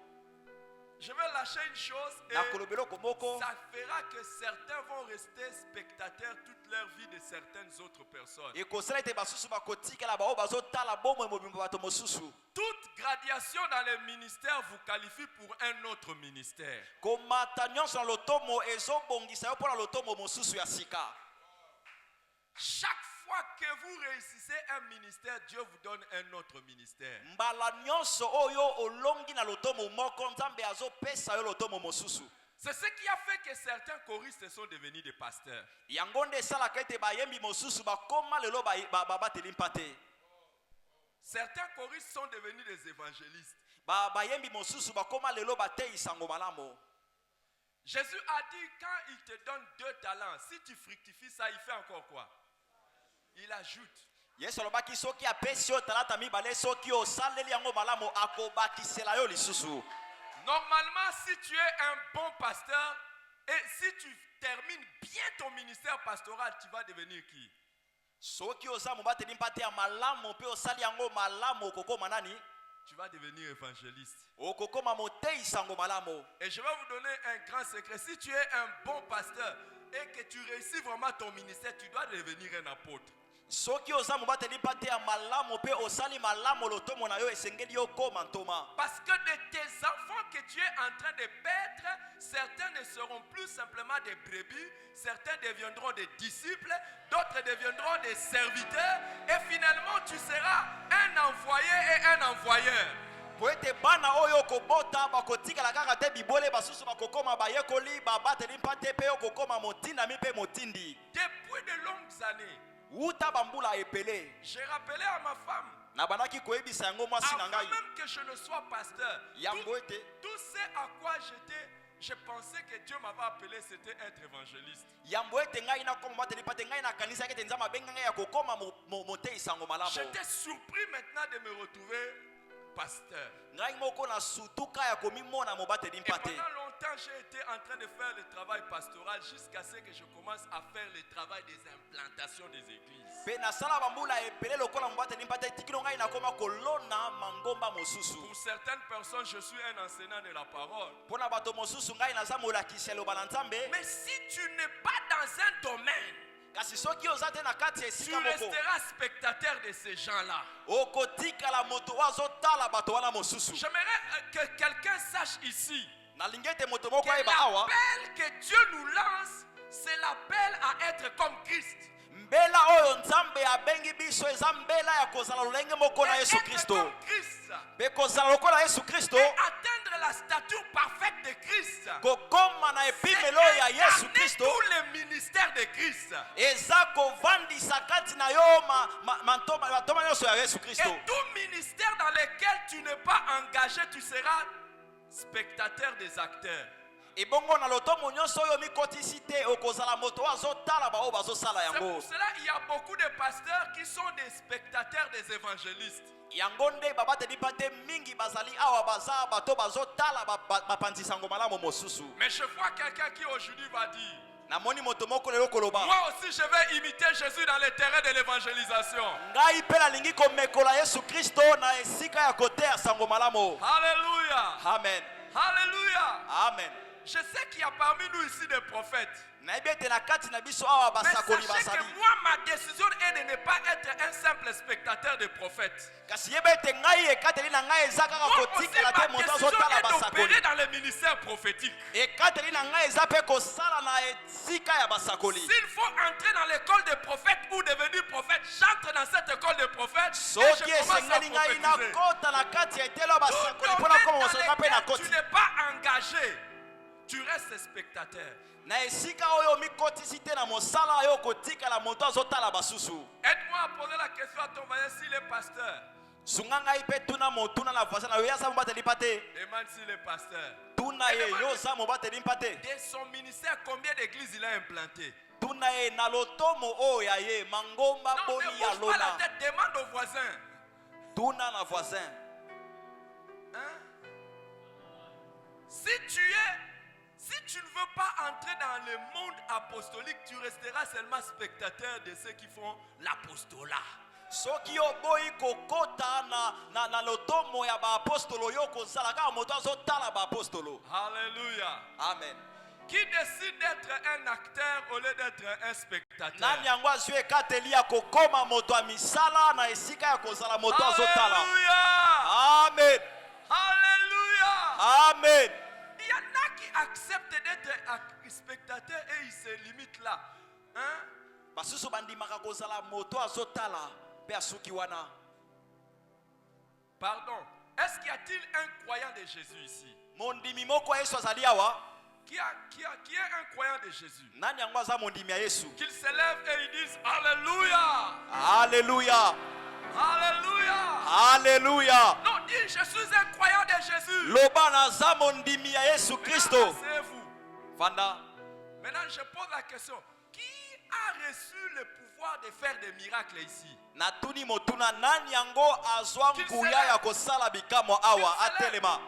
Je vais lâcher une chose et Nakolobelo komoko. ça fera que certains vont rester spectateurs toute leur vie de certaines autres personnes. Ekosala ete basusu bakotikala bao bazotala bomoi mobimba bato mosusu. Toute gradation dans les ministères vous qualifie pour un autre ministère. Komata nyonso na lotomo ezobongisa yo mpona lotomo mosusu ya sika. Chaque fois que vous réussissez un ministère, Dieu vous donne un autre ministère. Mbala nyonso oyo olongi na lotomo moko nzambe azopesa yo lotomo mosusu. C'est ce qui a fait que certains choristes sont devenus des pasteurs. Yango nde esalaka ete bayembi mosusu bakoma lelo babateli mpate. Certains choristes sont devenus des évangélistes. Bayembi mosusu bakoma lelo batei sango malamu. Jésus a dit quand il te donne 2 talents, si tu fructifies ça, il fait encore quoi? Il ajoute. Yesu alobaki soki apesi yo talata mibale soki osaleli yango malamu akobakisela yo lisusu. Normalement, si tu es un bon pasteur et si tu termines bien ton ministère pastoral, tu vas devenir qui? Soki oza mobateli mpate ya malamu mpe osali yango malamu okokoma nani? Tu vas devenir évangéliste. Okokoma motei sango malamu. Et je vais vous donner un grand secret. Si tu es un bon pasteur et que tu réussis vraiment ton ministère, tu dois devenir un apôtre. Soki oza mobateli mpate ya malamu mpe osali malamu lotomo na yo esengeli yo koma ntoma. Parce que de tes enfants que tu es en train de paître, certains ne seront plus simplement des brebis, certains deviendront des disciples, d'autres deviendront des serviteurs, et finalement tu seras un envoyé et un envoyeur. Po ete bana oyo kobota bakotikala kaka te bibole basusu bakokoma bayekoli babateli mpate mpe okokoma motindami mpe motindi. Depuis de longues années, Wuta bambula epele. j'ai rappelé à ma femme, Na banaki koyebisa yango mwasi na avant ngai. même que je ne sois pasteur, Yango ete tout ce à quoi je pensais que Dieu m'avait appelé, c'était être évangéliste. yambo ete ngai nakoma bateli mpate ngai na kanisa ete nzambe abenga ngai ya kokoma motei sango malamu. J'étais surpris maintenant de me retrouver pasteur. Ngai moko na sutuka ya komimona mobateli Et mpate. pendant longtemps, j'ai été en train de faire le travail pastoral jusqu'à ce que je commence à faire le travail des implantations des églises. Pe nasala bambula epele lokola mobateli mpate tikino ngai nakoma kolona mangomba mosusu. Pour certaines personnes, je suis un enseignant de la parole. Pona bato mosusu ngai naza molakisi eloba na nzambe. Mais si tu n'es pas dans un domaine, Kasi soki oza te na kati ya tu esika moko resteras spectateur de ces gens-là. okotikala moto oyo azotala bato wana mosusu. J'aimerais que quelqu'un sache ici Nalingi ete moto moko que ayeba awa l'appel que Dieu nous lance, c'est l'appel à être comme Christ. mbela oyo nzambe abengi biso eza mbela ya kozala lolenge moko na Et Yesu être Kristo. comme Christ. Mpe kozala lokola Yesu Kristo Et atteindre la stature parfaite de Christ. kokoma na epimelo ya Yesu Incarner Kristo tous les ministères de Christ. eza kovandisa kati na yo matoma nyonso ya Yesu Et Kristo. tout ministère dans lequel tu n'es pas engagé, tu seras spectateur des acteurs. Ebongo na lotomo nyonso oyo mikotisi te okozala moto oyo azotala baoyo bazosala C'est yango. pour cela qu'il y a beaucoup de pasteurs qui sont des spectateurs des évangélistes. Yango nde babateli mpate mingi bazali awa baza bato bazotala bapanzi sango malamu mosusu. Mais je vois quelqu'un qui aujourd'hui va dire, Namoni moto moko lelo koloba moi aussi je vais imiter Jésus dans le terrain de l'évangélisation. ngai mpe nalingi komekola Yesu Kristo na esika ya koteya sango malamu. Alléluia. Amen. Alléluia. Amen. Je sais qu'il y a parmi nous ici des prophètes. Na bien te na kati na biso awa Mais basakoli sachez basali. que moi, ma décision est de ne pas être un simple spectateur des prophètes. Kasi yeba te ngai ekateli na ngai eza kaka Moi aussi, kotikala ma te moto décision azotala est basakoli. d'opérer dans le ministère prophétique. Ekateli na ngai eza pe kosala na esika ya basakoli. S'il faut entrer dans l'école des prophètes ou devenir prophète, j'entre dans cette école des prophètes et Soki je commence à esengeli ngai prophétiser. nakota na kati ya etelo ya Tout basakoli mpona koma domaine mosoka mpe dans na lequel koti. tu n'es pas engagé, tu restes spectateur. Na esika oyo mikotisi te na mosala oyo kotikala moto azotala basusu. Aide-moi à poser la question à ton voisin s'il est pasteur. Sunga ngai mpe tuna motuna na voisin na yo yaza mobateli mpa te. Demande s'il est pasteur. Tuna ye yo oza mobateli mpa te. De son ministère, combien d'églises il a implanté? Tuna ye na lotomo oyo ya ye mangomba Non, boni ne ya bouge pas la lona. tête, demande au voisin. Tuna na voisin. Hein? Si tu ne veux pas entrer dans le monde apostolique, tu resteras seulement spectateur de ceux qui font l'apostolat. Soki oboyi kokota na lotomo ya baapostolo yo kozala kaka moto azotala baapostolo. Alléluia. Amen. Qui décide d'être un acteur au lieu d'être un spectateur? Nani yango azwi ekateli ya kokoma moto ya misala na esika ya kozala moto azotala. Alléluia. Amen. Alléluia. Amen. Il y en a qui acceptent d'être spectateurs et ils se limitent là. Hein? Basusu bandimaka kozala moto azotala pe asuki wana. Pardon. Est-ce qu'il y a-t-il un croyant de Jésus ici? Mondimi moko ya Yesu azali awa. Qui est un croyant de Jésus? Nani yango aza mondimi ya Yesu? Qu'ils se lèvent et ils disent Alléluia. Alléluia. Alléluia. Alléluia. Non, dis je suis un croyant de Jésus. Loba naza mondimi ya Yesu Kristo. Asseyez-vous. Fanda. Maintenant, je pose la question. Qui a reçu le pouvoir de faire des miracles ici? Natuni motuna nani yango azwa nguya ya kosala bikamo awa atelema.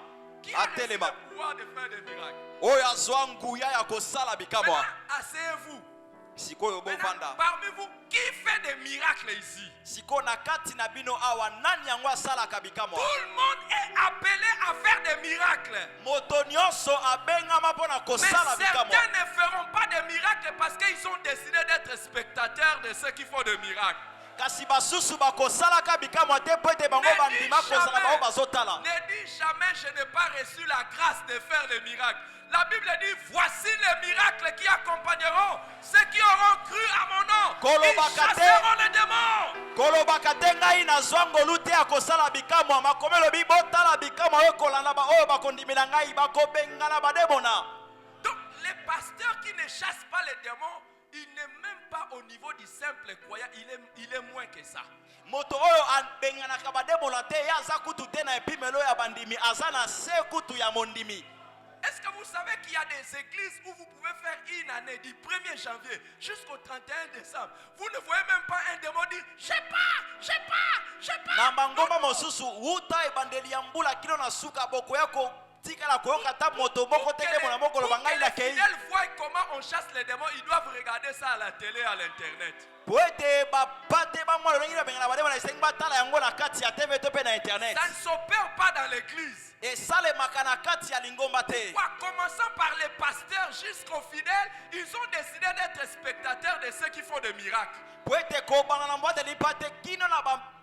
Qui a reçu Atelema. le pouvoir de faire des miracles? Oyo azwa nguya ya kosala bikamo. Maintenant, asseyez-vous. Sikoyo Maintenant, bovanda. parmi vous, qui fait des miracles ici? Siko na kati na bino awa nani yango asalaka bikamo? Tout le monde est appelé à faire des miracles. Moto nyonso abengama mpona Mais kosala bikamo. certains ne feront pas de miracles parce qu'ils ont décidé d'être spectateurs de ceux qui font des miracles. Kasi basusu bakosalaka bikamo te po ete bango bandima kozala bao bazotala. Ne dis jamais je n'ai pas reçu la grâce de faire les miracles. La Bible dit voici les miracles qui accompagneront ceux qui auront cru à mon nom. Ils chasseront les démons. Kolobaka te ngai nazwa ngolu te ya kosala bikamo makomi elobi botala bikamo oyo kolanda oyo bakondimela ngai bakobengana bademona. Donc les pasteurs qui ne chassent pas les démons, il n'est même pas au niveau du simple croyant, il est moins que ça. Moto oyo abenganaka bademona te ya aza kutu te na epimelo ya bandimi aza na se kutu ya mondimi. Est-ce que vous savez qu'il y a des églises où vous pouvez faire une année du 1er janvier jusqu'au 31 décembre? Vous ne voyez même pas un démon dire j'ai pas. Na bangoma mosusu uta ebandeli ya mbula kino na suka boko yako tikala koyoka ta moto moko te demona moko loba ngai na les kei. fidèles voient comment on chasse les démons, ils doivent regarder ça à la télé, à l'internet. Po ete bapate bamwana longi na bengana bademona esengi batala yango na kati ya TV to pe na internet. Ça ne s'opère pas dans l'église. Esalemaka na kati ya lingomba te. Pourquoi? Commençant par les pasteurs jusqu'aux fidèles, ils ont décidé d'être spectateurs de ceux qui font des miracles. Po ete kobana na mbwateli pate kino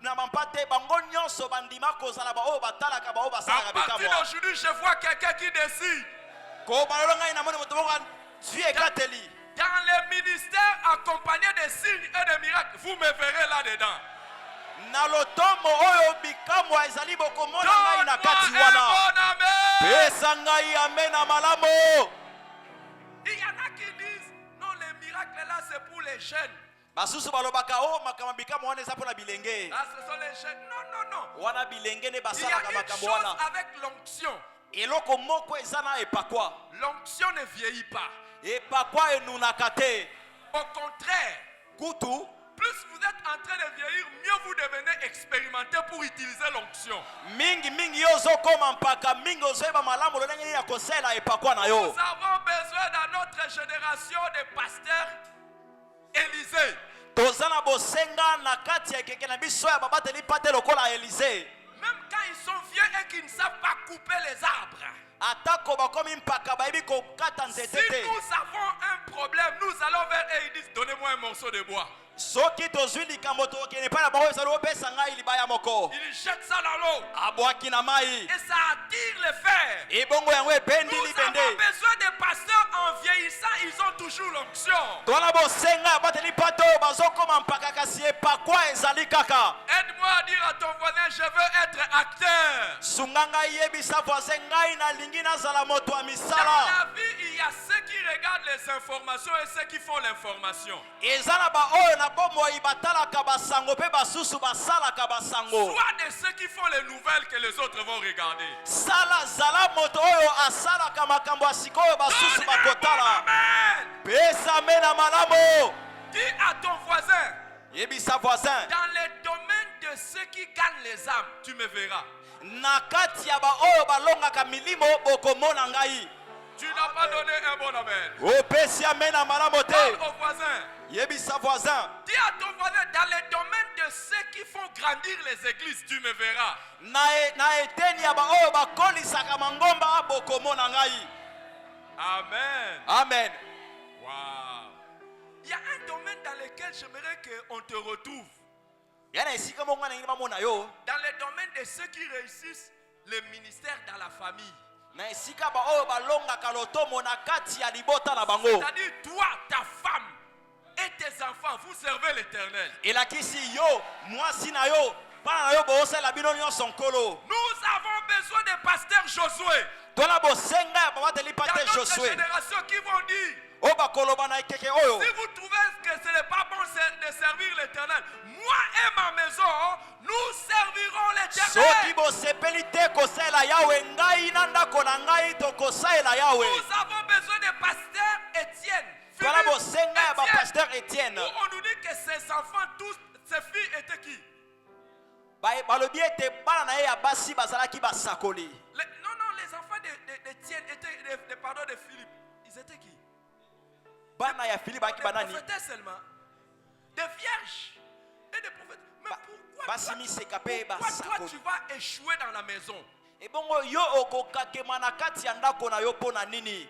na bampate bango nyonso bandima kozala ba oyo batalaka ba oyo basalaka À partir bikamo. d'aujourd'hui, je vois quelqu'un qui décide. Kobana lo ngai na moni moto moko zwi ekateli. Dans les ministères accompagnés de signes et de miracles, vous me verrez là-dedans. Na lotomo oyo bikamo ezali bokomona ngai na kati Donne-moi wana. un bon amen. Pesa ngai amen na malamo. Il y en a qui disent, non, les miracles là, c'est pour les jeunes. Basusu balobaka o makama bikamo wana eza mpona bilenge. Ah, ce sont les jeunes. Non. Wana bilenge ne Il y a basalaka une makambo chose wana. avec l'onction. Eloko moko eza na epakwa. L'onction ne vieillit pas. Epakwa enunaka te. Au contraire, Kutu plus vous êtes en train de vieillir, mieux vous devenez expérimenté pour utiliser l'onction. mingi yo ozokoma mpaka mingi ozoyeba malamu lolenge nini ya kosala epakwa na Nous yo. avons besoin dans notre génération de pasteurs Élysée. Toza na bosenga na kati ya ekeke na biso ya babateli pate lokola Élysée. Même quand ils sont vieux et qu'ils ne savent pas couper les arbres. atako bakomi mpaka bayebi kokata Si nzete te. nous avons un problème, nous allons vers eux et ils disent donnez-moi un morceau de bois. Soki tozwi likambo tokende epai na bango ezali opesa ngai libaya moko. Ils jettent ça dans l'eau Abwaki na mai. et ça attire les fers. Ebongo yango ebendi Nous avons libende. besoin des pasteurs en vieillissant, ils ont toujours l'onction. Twana bosenga abateli pato bazokoma mpaka kasi epakwa ezali kaka. Aide-moi à dire à ton voisin, je veux être acteur. Sunga ngai yebisa voisin ngai nalingi nazala moto ya Dans misala. la vie, il y a ceux qui regardent les informations et ceux qui font l'information. Eza na baoyo na bomoi batalaka basango mpe basusu basalaka basango. Soit de ceux qui font les nouvelles que les autres vont regarder. Sala zala moto oyo asalaka makambo ya sikoyo basusu Donne un bon bakotala. amen. Pesa mena malamo. Dis à ton voisin, Yebisa voisin. dans les domaines de ceux qui gagnent les âmes, tu me verras. Na kati ya baoyo balongaka milimo bokomona ngai. Tu n'as pas donné un bon amen. Opesi amena malamo te. Parle au voisin. Yebisa voisin. Dis à ton voisin, dans les domaines de ceux qui font grandir les églises, tu me verras. Na eteni ya baoyo bakolisaka mangomba bokomona ngai. Amen. Amen. Wow. Il y a un domaine dans lequel j'aimerais qu'on te retrouve. Yana esika mongo na ngima mona yo. Dans les domaines de ceux qui réussissent le ministère dans la famille. Na esika baoyo balongaka lotomo na kati ya libota na bango. C'est-à-dire, toi, ta femme et tes enfants, vous servez l'Éternel. Elakisi yo mwasi na yo bana na yo bosala bino nyonso nkolo. Nous avons besoin des pasteurs Josué. Tona bosenga ya babateli Dans pate notre Josué. génération qui vont dire, O bakoloba na ekeke oyo. si vous trouvez que ce n'est pas bon de servir l'Éternel, moi et ma maison, nous servirons Soki l'Éternel. bosepeli te kosaela yawe ngai na ndako na ngai tokosaela yawe. Nous avons besoin des pasteurs Étienne. Tona Philippe, bosenga ya Étienne. bapasteur Etienne. Où on nous dit que ses enfants, tous, ses filles étaient qui? Balobi ete bana na ye ya basi bazalaki basakoli. Non, les enfants d'Étienne étaient, pardon, de Philippe. Ils étaient qui? Bana ya Philippe baki Des banani. prophétesses seulement. Des vierges et des prophètes. Mais pourquoi, Basi miseka pe pourquoi toi basakoli. tu vas échouer dans la maison? Ebongo yo okokakema na kati ya ndako na yo pona nini?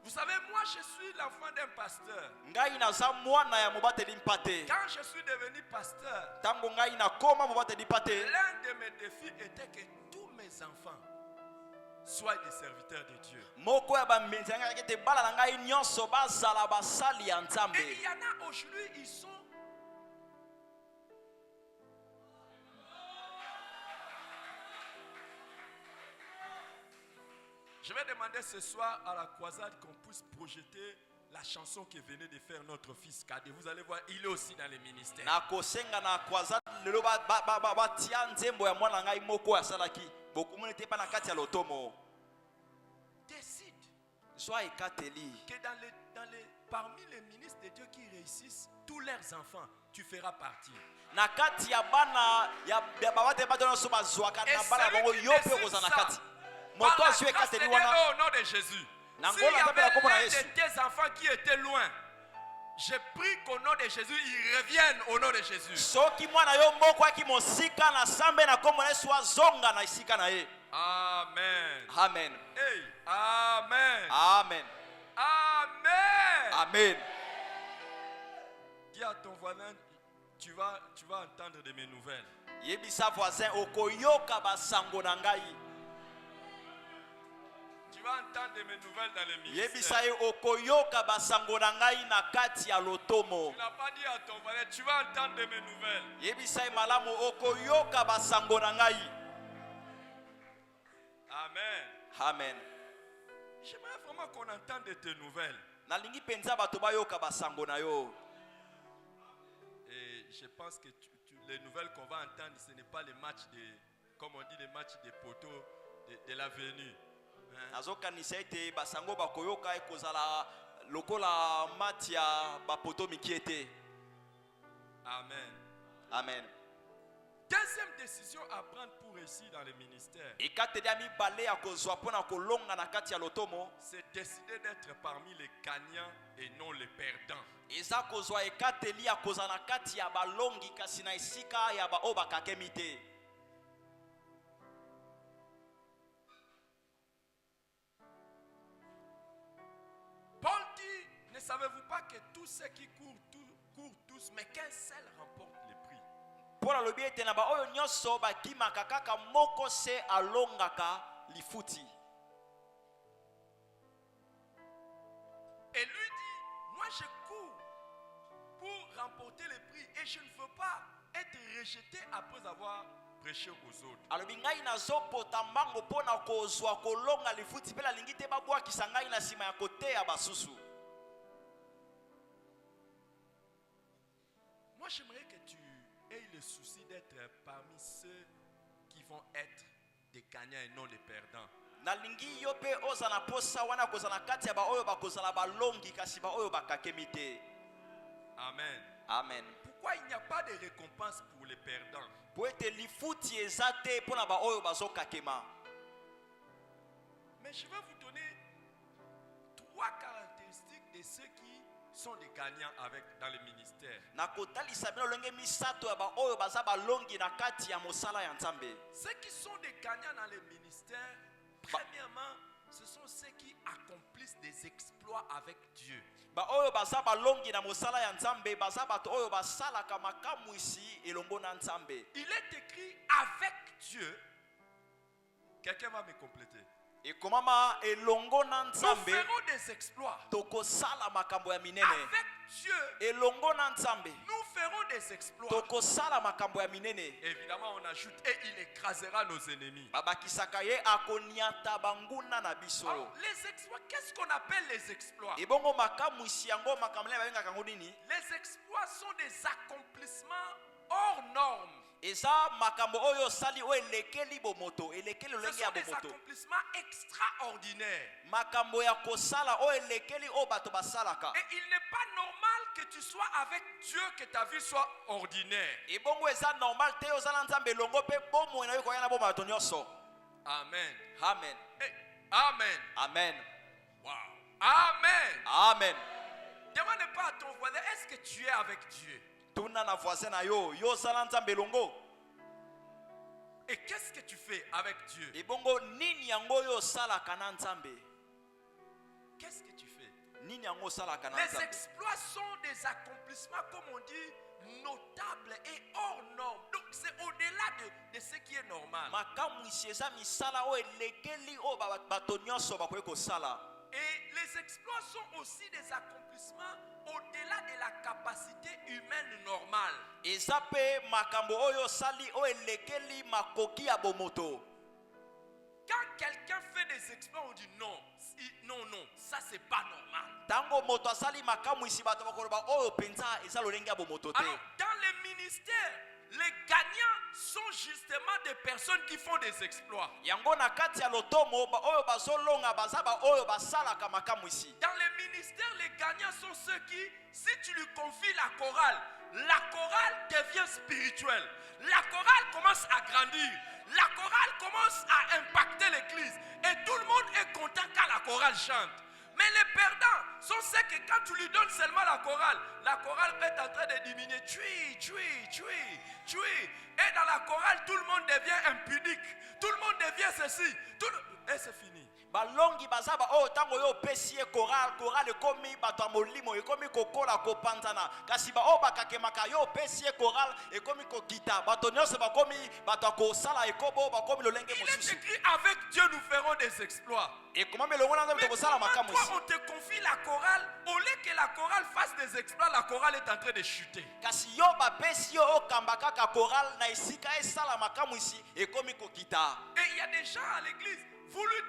Vous savez, moi je suis l'enfant d'un pasteur. Ngai naza mwana ya mobateli mpate. Quand je suis devenu pasteur, Tango ngai nakoma mobateli mpate. l'un de mes défis était que tous mes enfants soient des serviteurs de Dieu. Moko ya bamenzi ngai kete bala na ngai nyonso bazala basali ya Et Nzambe. il y en a aujourd'hui, ils sont. Je vais demander ce soir à la croisade qu'on puisse projeter la chanson que venait de faire notre fils Cadet. Vous allez voir, il est aussi dans les ministères. Na kosenga na kwaza lelo batia nzembo ya mwana ngai moko asalaki. Bokumuni te pa na kati ya lotomo. Décide Sois ekateli. que parmi les ministres de Dieu qui réussissent, tous leurs enfants, tu feras partie. Na kati ya bana ya babate bato nyonso bazwaka Et na bana celui bango qui yo pe décide koza na ça, kati. par Moto la asue grâce de ekateli Dieu, wana. au nom de Jésus. Na S'il y ngolo avait atapela kombo na l'un Yesu. de tes enfants qui était loin, je prie qu'au nom de Jésus, ils reviennent au nom de Jésus. Soki mwana yo moko aki mosika na sambe na kombo na Yesu azonga na isika na ye. Amen. Amen. Hey, amen. Amen. Amen. Amen. Dis à ton voisin, tu vas entendre de mes nouvelles. Yebisa voisin okoyoka basango na ngai. Tu vas entendre de mes nouvelles dans les Yebisa ministères. ye okoyoka basango na ngai na kati ya lotomo. Tu n'as pas dit à ton voisin, tu vas entendre de mes nouvelles. Yebisa ye malamu okoyoka basango na ngai. Amen. Amen. J'aimerais vraiment qu'on entende de tes nouvelles. Nalingi penza bato bayoka basango na yo. Et je pense que les nouvelles qu'on va entendre, ce n'est pas les matchs comme on dit, les matchs des poteaux de l'avenue. Hein? Nazokanisa ete basango bakoyoka ekozala lokola mati ya bapoto mikiete. Amen. Amen. Deuxième décision à prendre pour réussir dans le ministère, Ekateli ya mibale ya kozwa mpona kolonga na kati ya lotomo. c'est décider d'être parmi les gagnants et non les perdants. Eza kozwa ekateli ya kozala na kati ya balongi kasi na esika ya baoyo bakakemi te. savez-vous pas que tous ceux qui courent tous, mais qu'un seul remporte le prix? Mpona lobi ete na ba oyo nyonso bakimaka kaka moko se alongaka lifuti. Et lui dit, moi je cours pour remporter le prix et je ne veux pas être rejeté après avoir prêché aux autres. Alobi ngai nazopota mbango mpona kozwa kolonga lifuti mpe nalingi te babwakisa ngai na nsima ya koteya basusu. Moi j'aimerais que tu aies le souci d'être parmi ceux qui vont être des gagnants et non des perdants. Nalingi yo pe ozana posa wana kozana kati ya ba oyo bakozala balongi kasi ba oyo bakakemi te. Amen. Amen. Pourquoi il n'y a pas de récompense pour les perdants? Po ete lifuti eza te mpona ba oyo bazokakema. Mais je vais vous donner 3 caractéristiques de ceux qui sont des gagnants dans le ministère. Nakotalisa bino lolenge misato ya ba oyo baza balongi na kati ya mosala ya Nzambe. Ceux qui sont des gagnants dans le ministère, premièrement, ce sont ceux qui accomplissent des exploits avec Dieu. Ba oyo baza balongi na mosala ya Nzambe baza bato oyo basalaka makamu isi elongo na Nzambe. Il est écrit avec Dieu. Quelqu'un va me compléter. Et komama elongo na Nous Nzambe ferons des exploits. tokosala makambo ya minene. Avec Dieu, Elongo na Nzambe nous ferons des exploits. tokosala makambo ya minene. Évidemment, on ajoute et il écrasera nos ennemis. Babakisaka ye akoniata banguna na biso. Alors, les exploits, qu'est-ce qu'on appelle les exploits? Ebongo makamu isi yango makambo na bayengaka ngo nini? Les exploits sont des accomplissements hors normes. Eza makambo oyo sali o elekeli bomoto, elekeli Ce lolenge ya sont des bomoto. accomplissements extraordinaires. Makambo ya kosala o elekeli o bato basalaka. Et il n'est pas normal que tu sois avec Dieu, que ta vie soit ordinaire. Ebongo eza normal te ozala Nzambe longo pe bomo na yo koya na bomo bato nyonso. Amen. Amen. Eh, amen. Amen. Wow. Amen. Amen. Demande pas à ton voisin, est-ce que tu es avec Dieu? Tuna na voisin na yo, yo sala Nzambe longo. Et qu'est-ce que tu fais avec Dieu? Ebongo nini yango yo sala kana Nzambe? Qu'est-ce que tu fais? Nini yango sala kana Les Nzambe? exploits sont des accomplissements, comme on dit, notables et hors normes. Donc c'est au-delà de ce qui est normal. Makamu isi eza misala o elekeli o bato nyonso bakoki kosala. Et les exploits sont aussi des accomplissements au-delà de la capacité humaine normale. Eza pe makambo oyo sali o elekeli makoki ya bomoto. Quand quelqu'un fait des exploits, on dit non, non, ça c'est pas normal. Tango moto asali makamu isi bato bakoloba oyo penza eza lolenge ya bomoto te. Alors, dans les ministères, les gagnants sont justement des personnes qui font des exploits. Yango na kati ya lotomo ba oyo bazolonga baza ba oyo basalaka makamu isi. Dans les ministères, les gagnants sont ceux qui, si tu lui confies la chorale devient spirituelle. La chorale commence à grandir. La chorale commence à impacter l'église. Et tout le monde est content quand la chorale chante. Mais les perdants sont ceux que quand tu lui donnes seulement la chorale est en train de diminuer. Tui. Et dans la chorale, tout le monde devient impudique. Tout le monde devient ceci. Et c'est fini. Balongi bazaba oyo tango yo pesie chorale ekomi bato ya molimo ekomi kokola kopanzana kasi ba oyo bakakemaka yo pesie chorale ekomi kokita bato nyonso bakomi bato ya kosala ekobo bakomi lolenge Il est mosusu. écrit avec Dieu nous ferons des exploits. Ekomami elongo na Nzambe Mais tokosala comment makamu toi isi. on te confie la chorale, au lieu que la chorale fasse des exploits, la chorale est en train de chuter. Kasi yo bapesi yo okamba kaka chorale na esika esala makamu isi ekomi kokita. Et il y a des gens à l'église, vous lui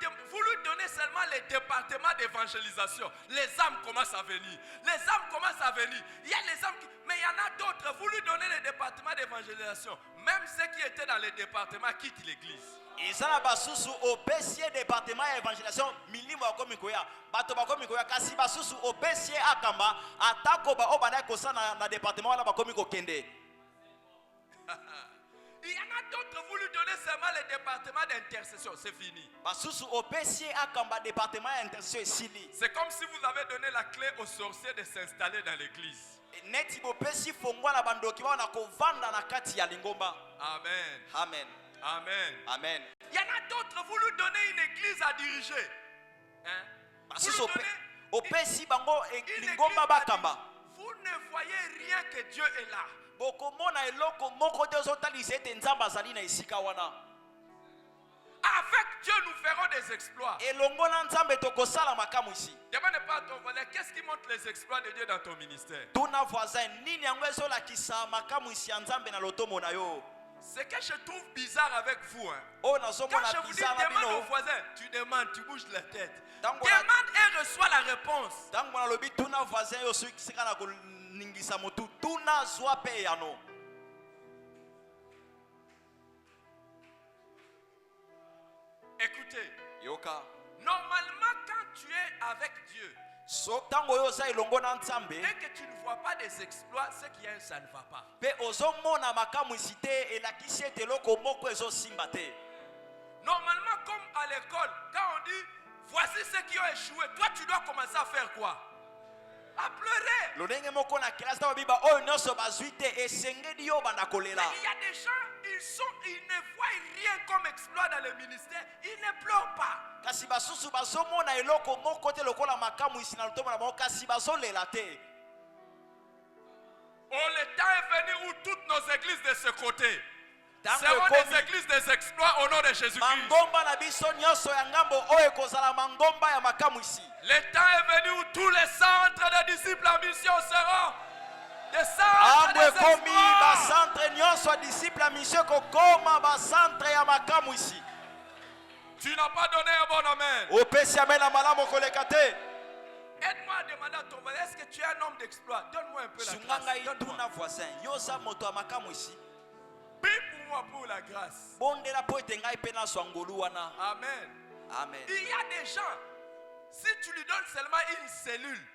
donnez seulement les départements d'évangélisation. Les âmes commencent à venir. Il y a les âmes mais il y en a d'autres, vous lui donnez les départements d'évangélisation. Même ceux qui étaient dans les départements quittent l'église. Ezala basusu opesie département ya évangélisation milimo bakomi koya bato bakomi koya kasi basusu opesie akamba atako ba obana kosana na département wala bakomi kokende. Il y en a d'autres, vous lui donnez seulement les départements d'intercession, c'est fini. Basusu opesie akamba département ya intercession esili. C'est comme si vous avez donné la clé aux sorciers de s'installer dans l'église. Neti bopesi fongwa na bandoki wana kovanda na kati ya lingomba. Amen. Amen. Amen. Amen. Il y en a d'autres, vous lui donnez une église à diriger. Hein? Vous lui donnez opesi bango Une église lingomba bakamba. vous ne voyez rien que Dieu est là. Bokomona eloko moko te ozotalisa ete nzambe azali na esika wana. Avec Dieu, nous ferons des exploits. Elongo na nzambe tokosala makamu ici. Demande pas à ton voisin, qu'est-ce qui montre les exploits de Dieu dans ton ministère? Tuna voisin nini yango ezolakisa makamu isi ya nzambe na lotomo na yo. Ce que je trouve bizarre avec vous, hein. Oh Quand nazomona je vous dis bizarre na demande au bino. voisin, tu demandes, tu bouges la tête. Tango Demande et reçois la réponse. Tango na lobi tuna voisin yo soki sika na koningisa motu tuna zwa pe yano. Écoutez, Yoka. normalement quand tu es avec Dieu So tango yo za elongo na nzambe. et que tu ne vois pas des exploits, c'est qu'il y a un ça ne va pas. Pe ozomona makamu isi te elakisi ete eloko moko ezosimba te. Normalement, comme à l'école, quand on dit voici ceux qui ont échoué, toi tu dois commencer à faire quoi? À pleurer. Lolenge moko na classe na biba oyo nyonso bazwi te esengeli yo banda kolela. Mais il y a des gens, ils ne voient rien comme exploit dans le ministère, ils ne pleurent pas. Kasi basusu bazomona eloko moko te lokola makamu isi na lotomo na bango kasi bazolela te. Oh, le temps est venu où toutes nos églises de ce côté Tango seront ekomi. des églises des exploits au nom de Jésus-Christ. Mangomba na biso nyonso ya ngambo oyo ekozala mangomba ya makamu isi. Le temps est venu où tous les centres de disciples en mission seront des centres Ambo des ekomi exploits. bacentre nyonso ya disciple ya mission kokoma bacentre ya makamu isi. Tu n'as pas donné un bon amen. Opesi amen na malamu koleka te. Aide-moi à demander à ton voisin, est-ce que tu es un homme d'exploit? Donne-moi un peu la Sunganga grâce. ituna Donne-moi. voisin yoza moto ya makamu isi. Prie pour moi pour la grâce. Bondela po ete ngai pe na swangolu wana. Amen. Amen. Il y a des gens, si tu lui donnes seulement une cellule,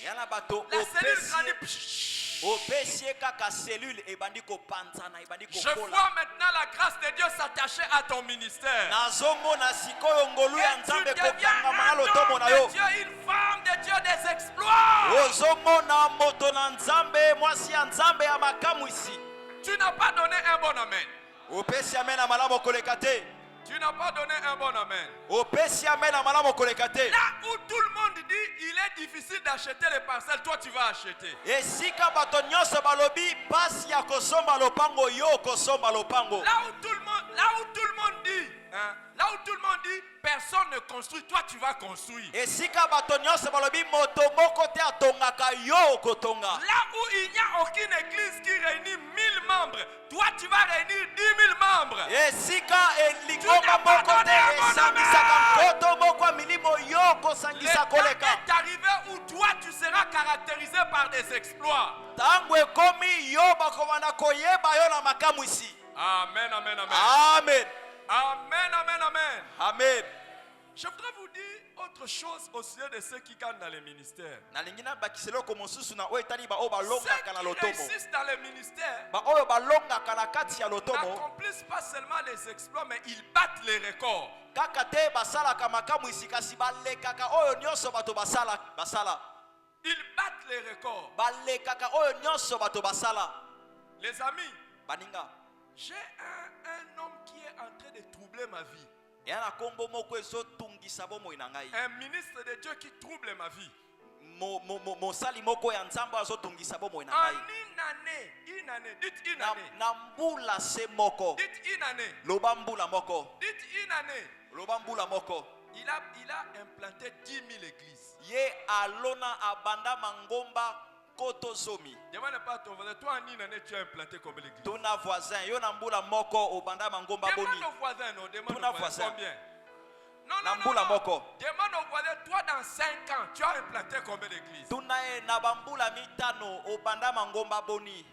Yana bato la cellule grandit. opesi kaka cellule ebandi kopanzana ebandi Je kokola. vois maintenant la grâce de Dieu s'attacher à ton ministère. Nazomona sikoyo ngolu ya Et tu nzambe deviens kokangama na un lotomo homme na yo. de Dieu, une femme de Dieu des exploits. Ozomona moto na nzambe mwasi ya nzambe ya makamu isi. Tu n'as pas donné un bon amen. Opesi amen na malamu koleka te. Tu n'as pas donné un bon amen. Opesi amen na malamu koleka te. Là où tout le monde dit il est difficile d'acheter les parcelles, toi tu vas acheter. Esika bato nyonso balobi pasi ya kosomba lopango yo kosomba lopango. Là où tout le monde dit, hein, là où tout le monde dit personne ne construit, toi tu vas construire. Esika bato nyonso balobi moto moko te atongaka yo kotonga. Là où il n'y a aucune église qui réunit 1000 membres, toi tu vas réunir 10 000 membres. Esika elingoma moko te esangisaka nkoto moko ya milimo yo Le kosangisa temps koleka. est arrivé où toi tu seras caractérisé par des exploits. Tango ekomi yo bakomanda koyeba yo na makamu isi. Amen, amen, amen. Amen. Amen, amen, amen. Amen. Je voudrais vous dire autre chose au sujet de ceux qui gagnent dans les ministères. Nalingi na bakiselo ko mosusu na oyo etali ba oyo Ceux balongaka na qui lotomo. réussissent dans les ministères Ba oyo balongaka na kati ya lotomo. n'accomplissent pas seulement les exploits, mais ils battent les records. Kaka te basalaka makamu isi kasi balekaka oyo nyonso bato basala. Ils battent les records. Balekaka oyo nyonso bato basala. Les amis, Baninga. j'ai un homme qui est en train de troubler ma vie. Yana kombo moko ezotungisa bomoi na ngai. Un ministre de Dieu qui trouble ma vie. Mosali moko ya nzambe azotungisa bomoi na En ngai. une année, dites une Na, année, na mbula se moko. dites une année, Loba mbula moko. dites une année, Loba mbula moko. il a implanté 10 000 églises. Ye alona abanda mangomba koto zomi. Demande pas à ton voisin, toi en une année tu as implanté combien d'églises? Tuna voisin yo na mbula moko obanda mangomba boni. Demande au voisin, non, demande Tuna au voisin voisin. combien? Non, Na non, non, mbula non. moko. Demande au voisin, toi dans 5 ans, tu as implanté combien d'églises? Tuna e na bambula mitano obanda mangomba boni.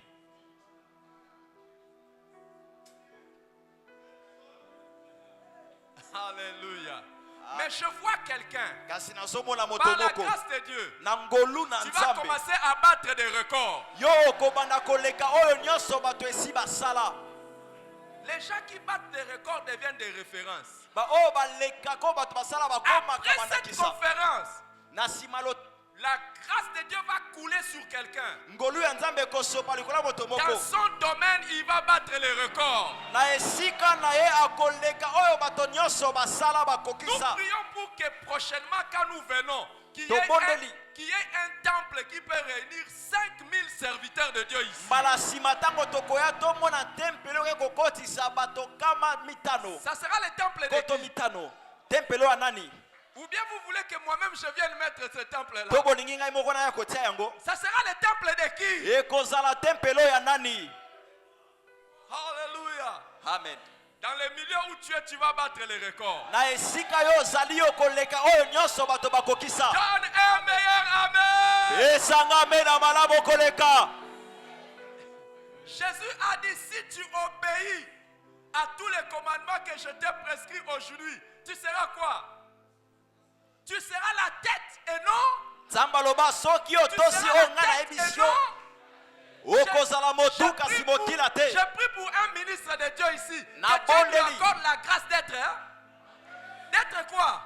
Alléluia. Mais je vois quelqu'un, Kasi nazomona moto par la moko. grâce de Dieu, Na ngolu na tu vas nzambe. commencer à battre des records. Yo kobanda koleka oyo nyonso bato esi basala. Les gens qui battent des records deviennent des références. Ba oyo baleka ko bato basala bakoma Après kabanda cette kisa. conférence, Na sima la grâce de Dieu va couler sur quelqu'un. ngolu ya nzambe kosopa likolo moto moko. Dans son domaine, il va battre les records. Na esika na ye akoleka oyo bato nyonso basala Nous bakokisa. prions pour que prochainement, quand nous venons, qu'il y ait un temple qui peut réunir 5000 serviteurs de Dieu ici. Mbala sima tango tokoya tomona tempelo ke kokotisa bato kama mitano. Ça sera le temple de Koto qui? mitano. Tempelo anani. Ou bien vous voulez que moi-même je vienne mettre ce temple-là? To bolingi ngai moko na ya kotia yango. Ça sera le temple de qui? Ekozala tempelo ya nani. Alléluia. Amen. Dans les milieux où tu es, tu vas battre les records. Na esika yo zali yo koleka oyo nyonso bato bakokisa. Donne un meilleur amen. Esanga mena malabo koleka. Jésus a dit, si tu obéis à tous les commandements que je t'ai prescrits aujourd'hui, tu seras quoi? Tu seras la tête et non? Nzamba loba soki yo Tu tosi seras o la nga na tête et ebisio. non? Okozala Je motuka prie simotila te. pour un ministre de Dieu ici. Na Que Dieu lui bondeli. accorde la grâce d'être. Hein? D'être quoi?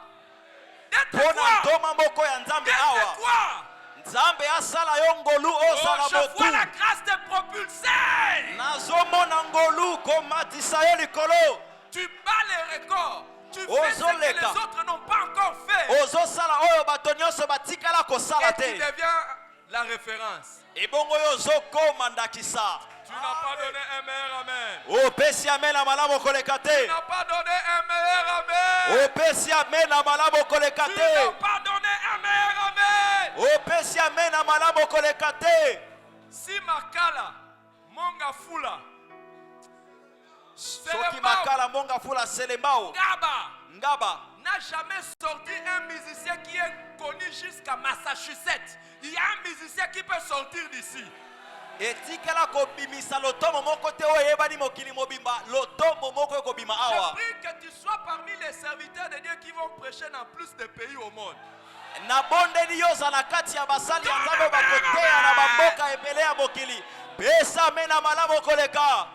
D'être Pona quoi? ntoma moko ya nzambe D'être awa. quoi? Nzambe asala yo ngolu ozala Oh, je vois la motu. grâce de propulser. Nazomona ngolu komatisa yo likolo. Tu bats les records. Tu fais ce que les Ozoleka. autres n'ont pas encore fait. Ozosala oyo bato nyonso batikala kosala Et tu te. deviens la référence. Ebongo yo ozokoma ndakisa. Tu n'as pas donné un meilleur amen. Opesi amen na malamu koleka Tu te. n'as pas donné un meilleur amen. Opesi amen na malamu koleka Tu te. n'as pas donné un meilleur amen. Opesi amen na malamu koleka te. Si Makala, Monga Fula, Soki makala monga fula selembao. Ngaba Ngaba. n'a jamais sorti un musicien qui est connu jusqu'à Massachusetts. Il y a un musicien qui peut sortir d'ici. Etikala kobimisa lotomo moko te oyo yebani mokili mobimba. Lotomo moko ekobima Je awa. prie que tu sois parmi les serviteurs de Dieu qui vont prêcher dans plus de pays au monde. Na bondeli yo zala kati ya basali ya nzambe bakoteya na bamboka ebele ya mokili. Pesa amen na malamu koleka.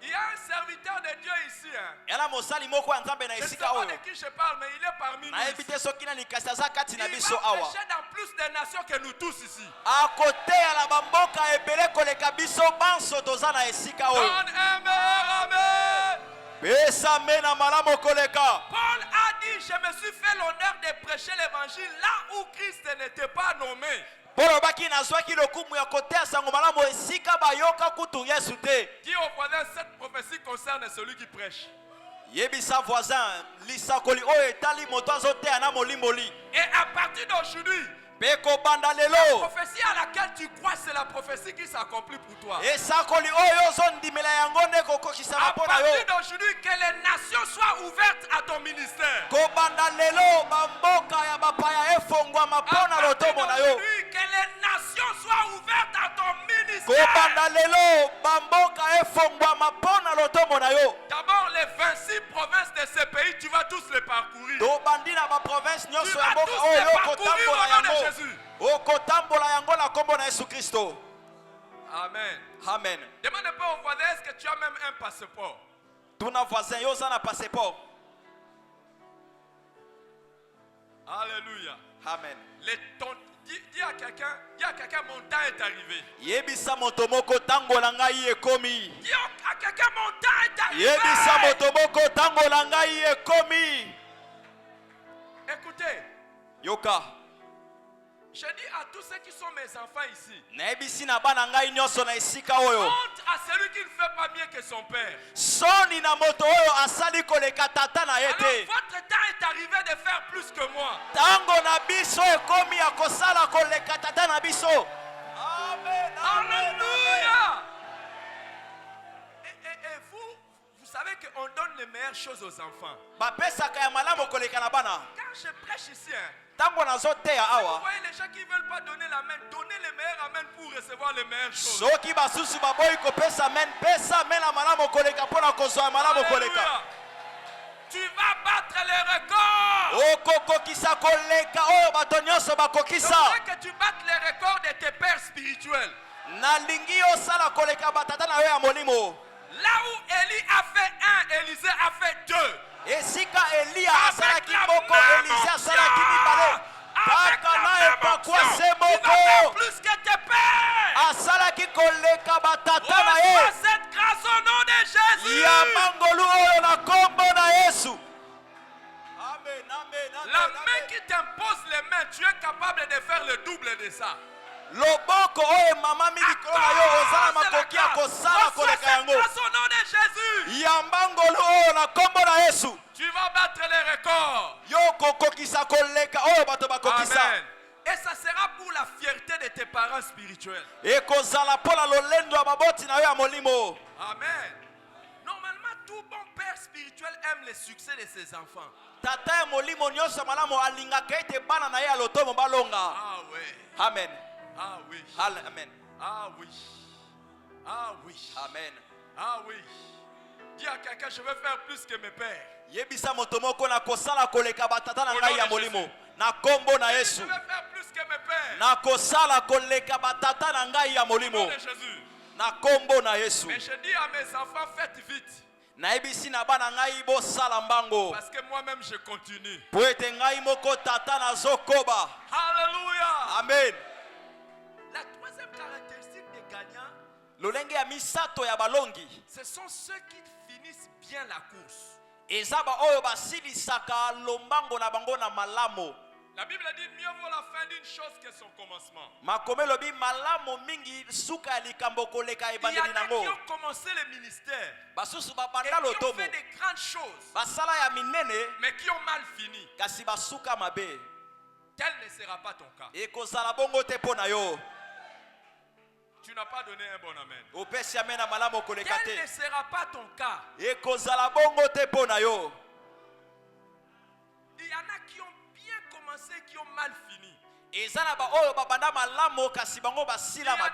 Il y a un serviteur de Dieu ici. Hein. Yana mosali moko ya nzambe na Je ne sais esika pas oyo. de qui je parle, mais il est parmi nous. Nayebi te soki na likasi aza kati Il na va biso awa. prêcher dans plus de nations que nous tous ici. Akoteya na bamboka ebele koleka biso banso toza na esika oyo. Donne un meilleur amen. Pesa amen na malamu koleka. Paul a dit, je me suis fait l'honneur de prêcher l'évangile là où Christ n'était pas nommé. Polo baki nazwaki lokumu ya koteya sango malamu esika bayoka kutu Yesu te. Dis au voisin, cette prophétie concerne celui qui prêche. Yebisa voisin lisakoli oyo etali moto azoteya na molimboli. Et à partir d'aujourd'hui, Peko banda la lelo. prophétie à laquelle tu crois, c'est la prophétie qui s'accomplit pour toi. Esakoli oyo ozondimela yango nde kokokisama À mpona yo. partir d'aujourd'hui, que les nations soient ouvertes à ton ministère. Kobanda lelo bamboka ya bapaya efongwama À mpona partir lotomo na yo. d'aujourd'hui, que les nations soient ouvertes à ton ministère. Kobanda lelo bamboka efongwama mpona lotomo na yo. D'abord, les 26 provinces de ce pays, tu vas tous les parcourir. Tobandi na baprovince Tu nyonso ya vas mboka tous les oyo parcourir okotambola au nom de yango. Jésus. Okotambola yango na kombo na Yesu Kristo. Amen. Amen. Demande pas au voisin, est-ce que tu as même un passeport? Tuna voisin yo oza na passeport. Alléluia. Amen. Dis à quelqu'un, mon temps est arrivé. Yebisa moto moko tango na ngai ekomi. Dis à quelqu'un, mon temps est arrivé. Yebisa moto moko tango na ngai ekomi. Écoutez, Yoka. je dis à tous ceux qui sont mes enfants ici, Nayebisi na bana ngai nyonso na esika oyo. honte à celui qui ne fait pas mieux que son père. Soni na moto oyo asali koleka tata na ye Alors te. votre temps est arrivé de faire plus que moi. Tango na biso ekomi ya kosala koleka tata na biso. Amen. Alléluia. Et vous savez qu'on donne les meilleures choses aux enfants. Bapesaka ya malamu koleka na bana. Quand je prêche ici, hein, Tango nazoteya vous awa. voyez les gens qui ne veulent pas donner la main, donnez les meilleurs amen pour recevoir les meilleures choses. Soki basusu baboyi kopesa men, pesa men na malamu koleka mpona kozwa malamu koleka. Alléluia. Tu vas battre les records. Okokokisa koleka oyo bato nyonso Je bakokisa. voudrais que tu battes les records de tes pères spirituels. Nalingi osala koleka batata na yo ya molimo. Là où Élie a fait 1, Élisée a fait 2. Esika Elia Avec asalaki la moko, même Elisa onction, asalaki mibale. Kaka la naye même pakwa onction, se il va moko. faire plus que tes pères. Asalaki koleka batata na Reçois ye. cette grâce au nom de Jésus. Ya mangolu oyo na kombo na Yesu. Amen, amen, amen. La main qui t'impose les mains, tu es capable de faire le double de ça. Loboko oyo mama mingi kona yo ozala makoki ya kosala Reçois koleka cette yango. grâce au nom de Jésus. Ya mangolu oyo na kombo na Yesu. Tu vas battre les records. Yo kokokisa koleka oyo bato bakokisa. Amen. Et ça sera pour la fierté de tes parents spirituels. Ekozala pola lolendo ya baboti na yo ya molimo. Amen. Normalement, tout bon père spirituel aime le succès de ses enfants. Tata ya molimo nyonso malamu alingaka ete bana na ye ya lotomo balonga. Ah oui. Amen. Ah oui. Amen. Ah oui. Ah oui. Amen. Ah oui. Dis à quelqu'un, je veux faire plus que mes pères. Yebisa moto moko na kosala koleka batata na Au nom ngai ya de molimo. Jésus. Na kombo na Je Yesu. veux faire plus que mes pères. Na kosala koleka batata na ngai ya Au nom molimo. de Jésus. Na kombo na Yesu. Mais je dis à mes enfants, faites vite. Nayebisi na bana ngai bosala mbango. Parce que moi-même, je continue. Po ete ngai moko tata nazokoba. Alléluia. Amen. La troisième caractéristique des gagnants, Lolenge ya misato ya balongi. ce sont ceux qui finissent bien la course. Eza ba oyo basilisaka lombango na bango na malamo. La Bible dit mieux vaut la fin d'une chose que son commencement. Makomelo bi malamo mingi suka ya likambo koleka Il y ebandeli en a qui nango. ont commencé le ministère Basusu et babanda qui ont lotomo. fait de grandes choses, Basala ya minene mais qui ont mal fini. kasi basuka mabe. Tel ne sera pas ton cas. Ekozala bongo te po na yo. Tu n'as pas donné un bon amen. Opesi amen na malamo koleka Tel ne te. sera pas ton cas. Ekozala bongo te po na yo. Il y en a qui ont bien commencé, qui ont mal fini. Eza na ba oyo babanda malamo kasi bango Il y en basila a mabe.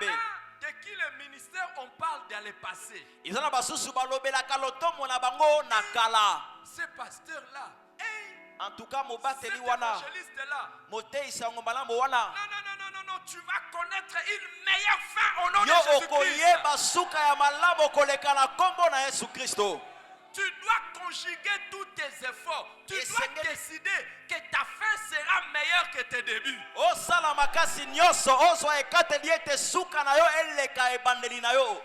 de qui le ministère, on parle dans le passé. Eza na basusu balobelaka lotomo na bango na kala. Ce pasteur-là, hey, En tout cas cet mobateli wana. évangéliste-là, Moteisa yango malamu wana. non, non, non, non, non, non, tu vas connaître une meilleure fin au nom Yo de Jésus-Christ. okoyeba suka ya malamu koleka na kombo na Yesu Kristo. Tu dois conjuguer tous tes efforts. Tu Et dois Seigneur- décider que ta fin sera meilleure que tes débuts. Osala makasi nyonso ozwa ekateli ete suka na yo eleka ebandeli na yo.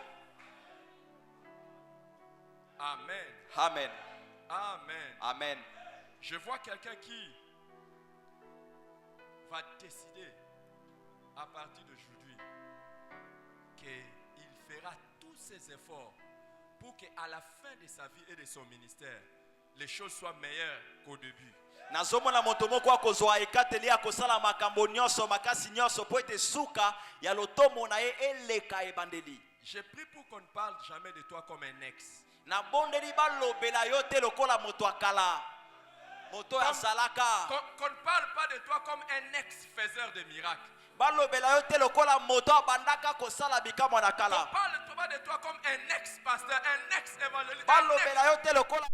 Amen. Amen. Amen. Amen. Je vois quelqu'un qui va décider à partir d'aujourd'hui qu'il fera tous ses efforts pour qu'à la fin de sa vie et de son ministère, les choses soient meilleures qu'au début. Nazomona moto moko akozwa ekateli akosala makambo nyonso makasi nyonso po ete suka ya lotomo na ye eleka ebandeli. J'ai pris pour qu'on ne parle jamais de toi comme un ex. Na bondeli balobela yo te lokola moto akala. Moto ya salaka. Qu'on ne parle pas de toi comme un ex-faiseur de miracles. Balobela yo te lokola moto abandaka kosala bikamwa na Qu'on kala. ne parle pas de toi comme un ex-pasteur, un ex-évangéliste. un Balobela yo te lokola